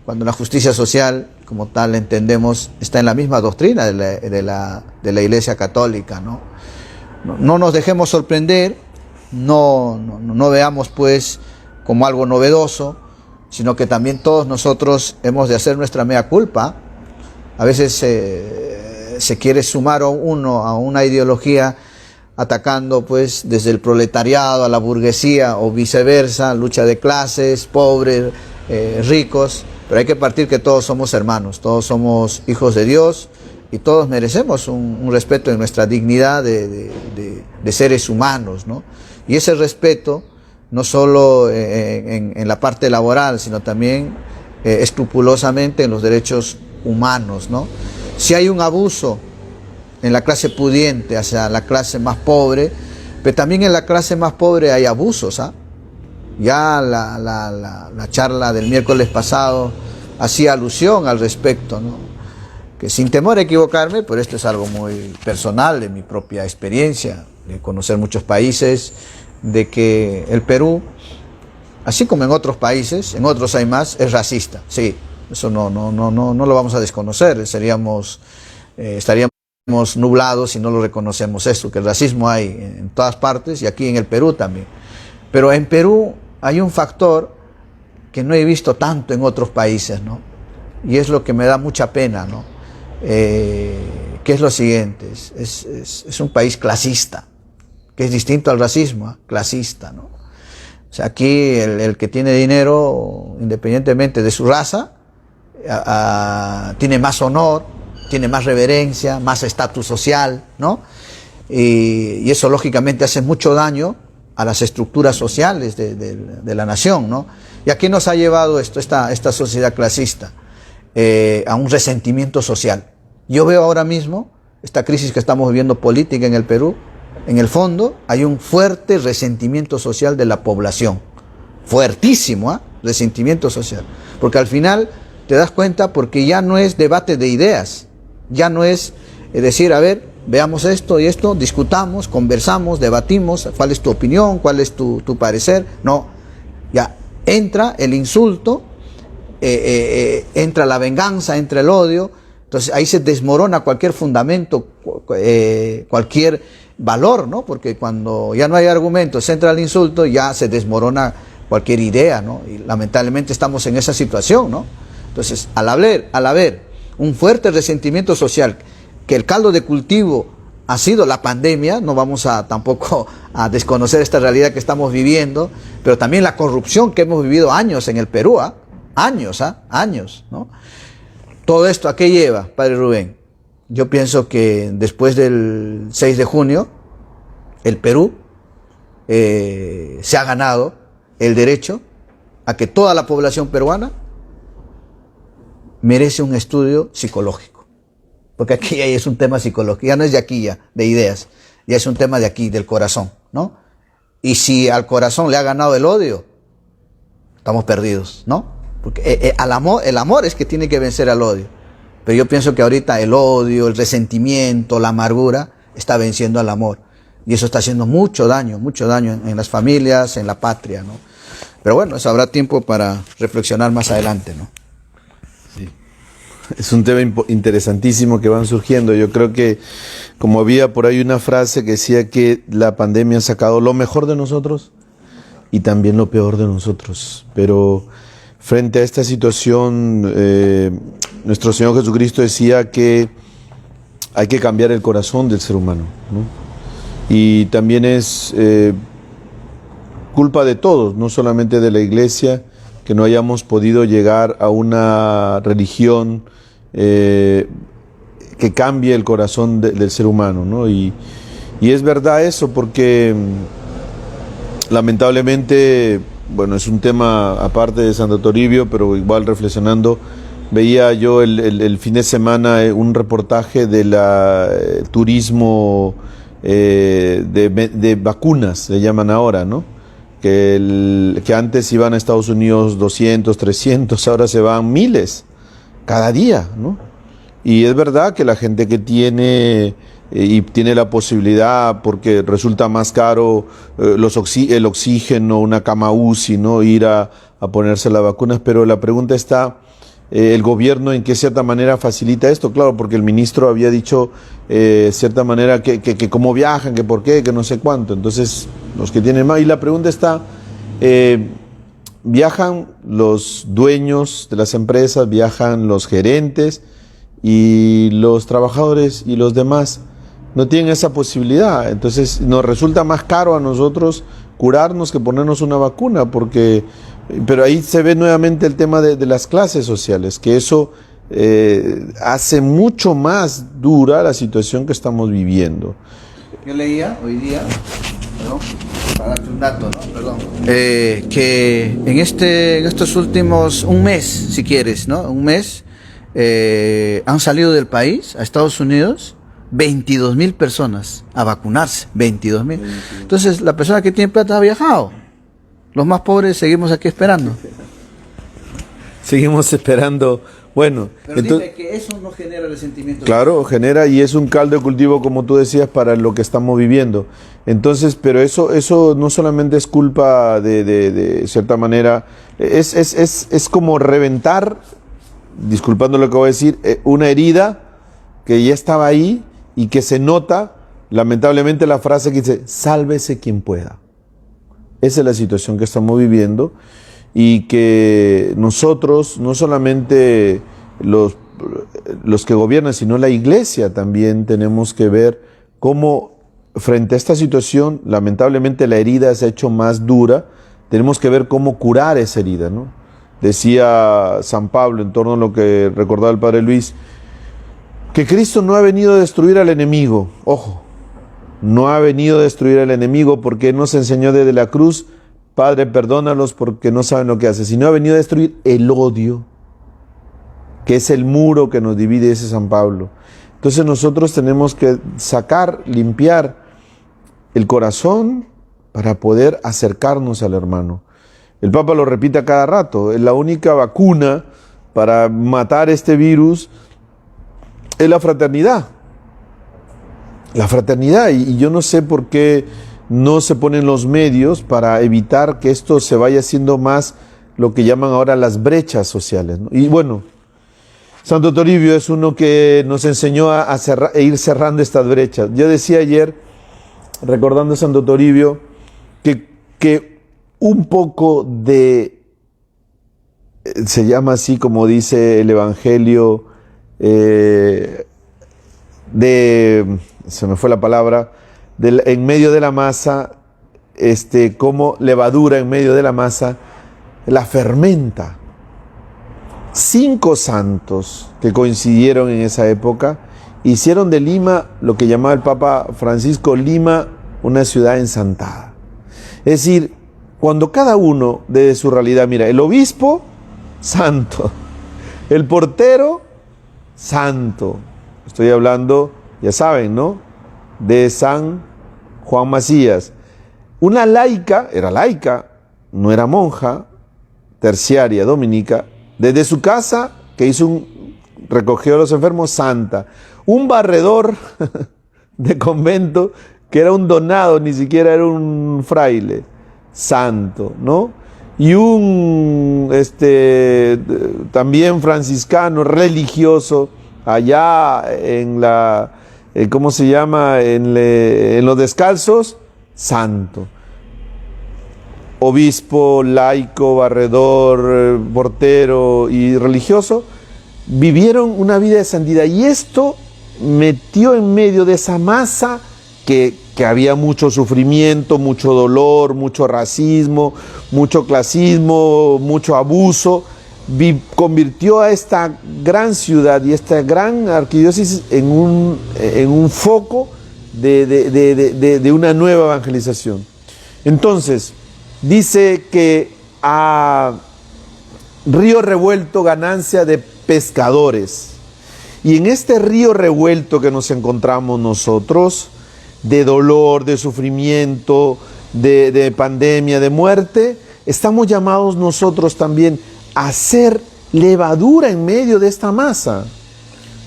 Cuando la justicia social, como tal entendemos, está en la misma doctrina de la Iglesia Católica, ¿no? No nos dejemos sorprender, no veamos pues como algo novedoso, sino que también todos nosotros hemos de hacer nuestra mea culpa. A veces se quiere sumar uno a una ideología atacando pues desde el proletariado a la burguesía o viceversa, lucha de clases, pobres, ricos, pero hay que partir que todos somos hermanos, todos somos hijos de Dios y todos merecemos un respeto en nuestra dignidad de seres humanos, ¿no? Y ese respeto no solo en la parte laboral, sino también escrupulosamente en los derechos humanos, ¿no? Si hay un abuso en la clase pudiente hacia la clase más pobre, pero también en la clase más pobre hay abusos, ¿ah? Ya la charla del miércoles pasado hacía alusión al respecto, ¿no? Que sin temor a equivocarme, pero esto es algo muy personal de mi propia experiencia, de conocer muchos países, de que el Perú, así como en otros países, en otros hay más, es racista. Sí, eso no lo vamos a desconocer, estaríamos nublados si no lo reconocemos esto, que el racismo hay en todas partes y aquí en el Perú también. Pero en Perú hay un factor que no he visto tanto en otros países, ¿no? Y es lo que me da mucha pena, ¿no? Que es lo siguiente, es un país clasista, que es distinto al racismo, ¿eh? Clasista, ¿no? O sea, aquí el que tiene dinero, independientemente de su raza, tiene más honor, tiene más reverencia, más estatus social, ¿no? Y eso lógicamente hace mucho daño a las estructuras sociales de la nación, ¿no? ¿Y a qué nos ha llevado esta sociedad clasista? A un resentimiento social. Yo veo ahora mismo esta crisis que estamos viviendo política en el Perú. En el fondo hay un fuerte resentimiento social de la población, fuertísimo, ¿eh? Resentimiento social, porque al final te das cuenta, porque ya no es debate de ideas, ya no es decir, a ver, veamos esto y esto, discutamos, conversamos, debatimos, cuál es tu opinión, cuál es tu parecer. No, ya entra el insulto, entra la venganza, entra el odio. Entonces ahí se desmorona cualquier fundamento, cualquier valor, ¿no? Porque cuando ya no hay argumentos, entra el insulto, ya se desmorona cualquier idea, ¿no? Y lamentablemente estamos en esa situación, ¿no? Entonces, al haber un fuerte resentimiento social, que el caldo de cultivo ha sido la pandemia, no vamos tampoco a desconocer esta realidad que estamos viviendo, pero también la corrupción que hemos vivido años en el Perú, años, ¿no? Todo esto, ¿a qué lleva, Padre Rubén? Yo pienso que después del 6 de junio, el Perú se ha ganado el derecho a que toda la población peruana merece un estudio psicológico. Porque aquí es un tema psicológico, ya no es de aquí ya, de ideas, ya es un tema de aquí, del corazón, ¿no? Y si al corazón le ha ganado el odio, estamos perdidos, ¿no? Porque el amor es que tiene que vencer al odio. Pero yo pienso que ahorita el odio, el resentimiento, la amargura está venciendo al amor. Y eso está haciendo mucho daño en las familias, en la patria, ¿no? Pero bueno, eso habrá tiempo para reflexionar más adelante, ¿no? Sí. Es un tema interesantísimo que van surgiendo. Yo creo que, como había por ahí una frase que decía que la pandemia ha sacado lo mejor de nosotros y también lo peor de nosotros. Pero frente a esta situación, nuestro Señor Jesucristo decía que hay que cambiar el corazón del ser humano, ¿no? Y también es culpa de todos, no solamente de la Iglesia, que no hayamos podido llegar a una religión que cambie el corazón del ser humano, ¿no? Y es verdad eso, porque lamentablemente, bueno, es un tema aparte de Santo Toribio, pero igual reflexionando, veía yo el fin de semana un reportaje del turismo de vacunas, le llaman ahora, ¿no? Que antes iban a Estados Unidos 200, 300, ahora se van miles cada día, ¿no? Y es verdad que la gente que tiene y tiene la posibilidad, porque resulta más caro el oxígeno, una cama UCI, ¿no? Ir a ponerse las vacunas, pero la pregunta está, el gobierno en qué cierta manera facilita esto, claro, porque el ministro había dicho cierta manera que cómo viajan, que por qué, que no sé cuánto, entonces los que tienen más, y la pregunta está, viajan los dueños de las empresas, viajan los gerentes, y los trabajadores y los demás no tienen esa posibilidad, entonces nos resulta más caro a nosotros curarnos que ponernos una vacuna, pero ahí se ve nuevamente el tema de las clases sociales, que eso hace mucho más dura la situación que estamos viviendo. Yo leía hoy día, perdón, para darte un dato, ¿no? Perdón, que en estos últimos, un mes, si quieres, ¿no? Un mes, han salido del país, a Estados Unidos, 22.000 personas a vacunarse, 22.000. Entonces, la persona que tiene plata ha viajado. Los más pobres seguimos aquí esperando. Seguimos esperando. Bueno, pero entonces, dime que eso no genera resentimiento. Claro, genera, y es un caldo de cultivo, como tú decías, para lo que estamos viviendo. Entonces, pero eso no solamente es culpa de cierta manera, es como reventar, disculpando lo que voy a decir, una herida que ya estaba ahí y que se nota, lamentablemente, la frase que dice, sálvese quien pueda. Esa es la situación que estamos viviendo, y que nosotros, no solamente los que gobiernan, sino la Iglesia también tenemos que ver cómo frente a esta situación, lamentablemente la herida se ha hecho más dura, tenemos que ver cómo curar esa herida, ¿no? Decía San Pablo, en torno a lo que recordaba el Padre Luis, que Cristo no ha venido a destruir al enemigo, ojo, no ha venido a destruir al enemigo, porque Él nos enseñó desde la cruz, Padre, perdónalos porque no saben lo que hacen, sino ha venido a destruir el odio, que es el muro que nos divide, ese San Pablo. Entonces nosotros tenemos que limpiar el corazón para poder acercarnos al hermano. El Papa lo repite a cada rato, es la única vacuna para matar este virus, es la fraternidad. La fraternidad, y yo no sé por qué no se ponen los medios para evitar que esto se vaya haciendo más lo que llaman ahora las brechas sociales, ¿no? Y bueno, Santo Toribio es uno que nos enseñó a ir cerrando estas brechas. Yo decía ayer, recordando a Santo Toribio, que un poco se llama así como dice el Evangelio, se me fue la palabra, en medio de la masa, como levadura en medio de la masa, la fermenta. 5 santos que coincidieron en esa época hicieron de Lima, lo que llamaba el Papa Francisco, Lima, una ciudad ensantada. Es decir, cuando cada uno desde su realidad, mira, el obispo, santo, el portero, santo, estoy hablando, ya saben, ¿no?, de San Juan Macías. Una laica, era laica, no era monja, terciaria, dominica, desde su casa, que recogió a los enfermos, santa. Un barredor de convento, que era un donado, ni siquiera era un fraile, santo, ¿no? Y un también franciscano, religioso, allá en ¿cómo se llama? En los Descalzos, santo. Obispo, laico, barredor, portero y religioso, vivieron una vida de santidad. Y esto metió en medio de esa masa que que había mucho sufrimiento, mucho dolor, mucho racismo, mucho clasismo, mucho abuso, convirtió a esta gran ciudad y esta gran arquidiócesis en un foco de una nueva evangelización. Entonces, dice que a río revuelto, ganancia de pescadores. Y en este río revuelto que nos encontramos nosotros, de dolor, de sufrimiento, de pandemia, de muerte, estamos llamados nosotros también a ser levadura en medio de esta masa.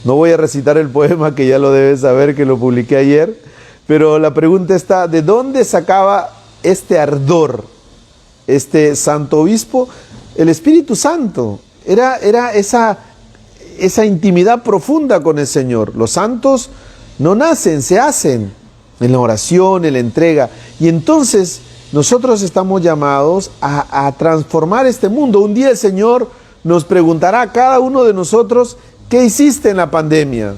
No voy a recitar el poema, que ya lo debes saber, que lo publiqué ayer, pero la pregunta está, ¿de dónde sacaba este ardor este santo obispo? El Espíritu Santo. Era esa intimidad profunda con el Señor. Los santos no nacen, se hacen en la oración, en la entrega. Y entonces nosotros estamos llamados a transformar este mundo. Un día el Señor nos preguntará a cada uno de nosotros, ¿qué hiciste en la pandemia?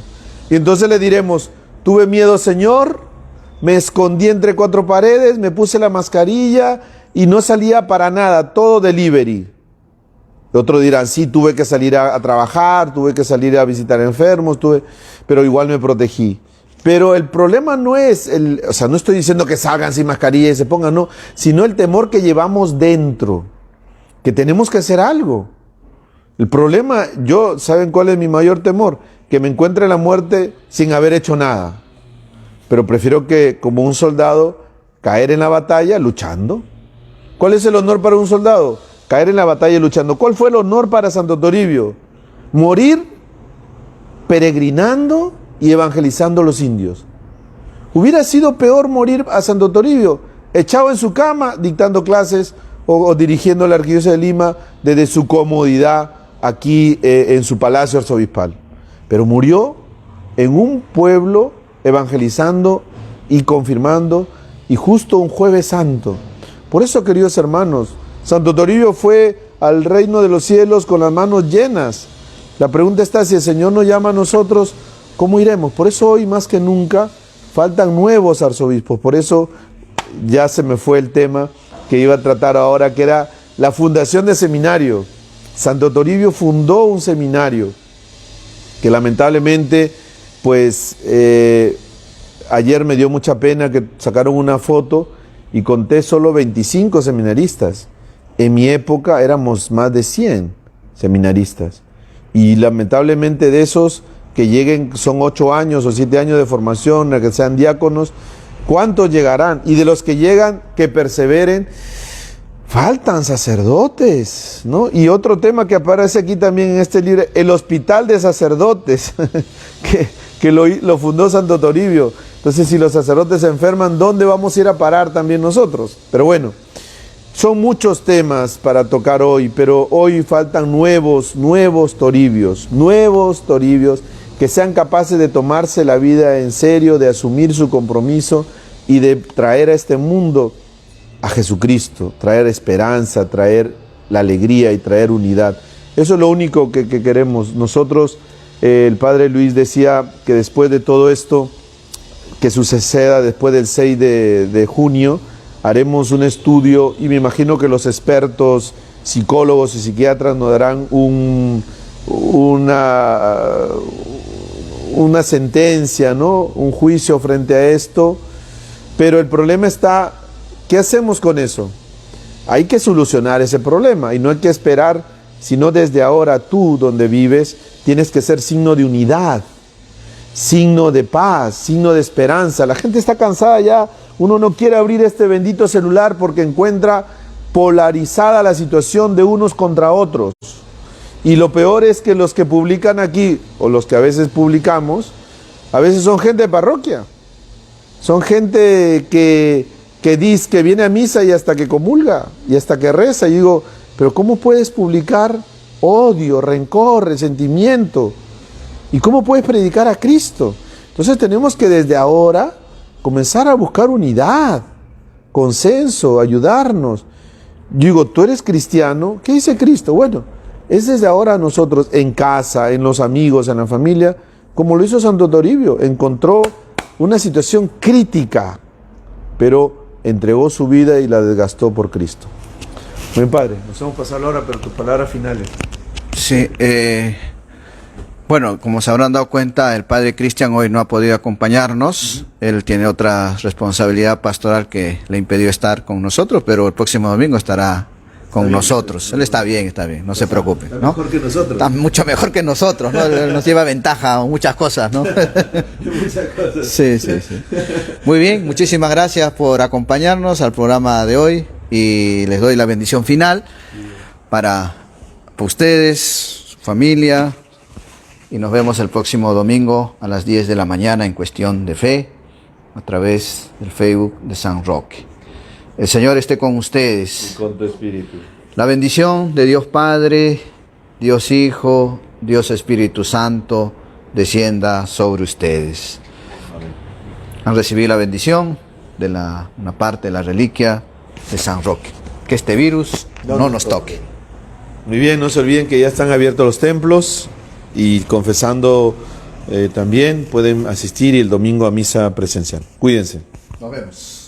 Y entonces le diremos, tuve miedo, Señor, me escondí entre cuatro paredes, me puse la mascarilla y no salía para nada, todo delivery. Otros dirán, sí, tuve que salir a trabajar, tuve que salir a visitar enfermos, pero igual me protegí. Pero el problema no es, no estoy diciendo que salgan sin mascarilla y se pongan, no, sino el temor que llevamos dentro, que tenemos que hacer algo. El problema, ¿saben cuál es mi mayor temor? Que me encuentre la muerte sin haber hecho nada. Pero prefiero que, como un soldado, caer en la batalla luchando. ¿Cuál es el honor para un soldado? Caer en la batalla luchando. ¿Cuál fue el honor para Santo Toribio? Morir peregrinando y evangelizando a los indios. Hubiera sido peor morir a Santo Toribio, echado en su cama, dictando clases o dirigiendo la arquidiócesis de Lima desde su comodidad aquí en su palacio arzobispal. Pero murió en un pueblo evangelizando y confirmando, y justo un Jueves Santo. Por eso, queridos hermanos, Santo Toribio fue al reino de los cielos con las manos llenas. La pregunta está, si el Señor nos llama a nosotros, ¿cómo iremos? Por eso hoy más que nunca faltan nuevos arzobispos. Por eso ya se me fue el tema que iba a tratar ahora, que era la fundación de seminario. Santo Toribio fundó un seminario que lamentablemente, pues ayer me dio mucha pena que sacaron una foto y conté solo 25 seminaristas. En mi época éramos más de 100 seminaristas. Y lamentablemente de esos que lleguen, son 8 años o 7 años de formación, a que sean diáconos, ¿cuántos llegarán? Y de los que llegan, que perseveren, faltan sacerdotes, ¿no? Y otro tema que aparece aquí también en este libro, el hospital de sacerdotes, que lo fundó Santo Toribio. Entonces, si los sacerdotes se enferman, ¿dónde vamos a ir a parar también nosotros? Pero bueno, son muchos temas para tocar hoy, pero hoy faltan nuevos Toribios, que sean capaces de tomarse la vida en serio, de asumir su compromiso y de traer a este mundo a Jesucristo, traer esperanza, traer la alegría y traer unidad. Eso es lo único que queremos. Nosotros, el Padre Luis decía que después de todo esto, que suceda después del 6 de junio, haremos un estudio y me imagino que los expertos, psicólogos y psiquiatras nos darán una sentencia, ¿no? Un juicio frente a esto. Pero el problema está, ¿qué hacemos con eso? Hay que solucionar ese problema y no hay que esperar, sino desde ahora tú, donde vives, tienes que ser signo de unidad, signo de paz, signo de esperanza. La gente está cansada ya, uno no quiere abrir este bendito celular porque encuentra polarizada la situación de unos contra otros. Y lo peor es que los que publican aquí, o los que a veces publicamos, a veces son gente de parroquia, son gente que dice que viene a misa y hasta que comulga, y hasta que reza. Y digo, pero ¿cómo puedes publicar odio, rencor, resentimiento? ¿Y cómo puedes predicar a Cristo? Entonces tenemos que desde ahora comenzar a buscar unidad, consenso, ayudarnos. Yo digo, tú eres cristiano, ¿qué dice Cristo? Bueno, es desde ahora nosotros, en casa, en los amigos, en la familia, como lo hizo Santo Toribio, encontró una situación crítica pero entregó su vida y la desgastó por Cristo. Buen Padre, nos hemos pasado la hora, pero tus palabras finales. Sí, bueno, como se habrán dado cuenta, el padre Cristian hoy no ha podido acompañarnos. Él tiene otra responsabilidad pastoral que le impidió estar con nosotros, pero el próximo domingo estará con nosotros. Él está bien, no se preocupe. Está ¿no? mejor que nosotros. Está mucho mejor que nosotros, ¿no? Nos lleva ventaja en muchas cosas, ¿no? Muchas cosas. Sí. Muy bien, muchísimas gracias por acompañarnos al programa de hoy y les doy la bendición final para ustedes, su familia, y nos vemos el próximo domingo a las 10 de la mañana en Cuestión de Fe a través del Facebook de San Roque. El Señor esté con ustedes. Y con tu espíritu. La bendición de Dios Padre, Dios Hijo, Dios Espíritu Santo descienda sobre ustedes. Amén. Han recibido la bendición de una parte de la reliquia de San Roque. Que este virus no nos toque. Muy bien, no se olviden que ya están abiertos los templos y confesando también pueden asistir el domingo a misa presencial. Cuídense. Nos vemos.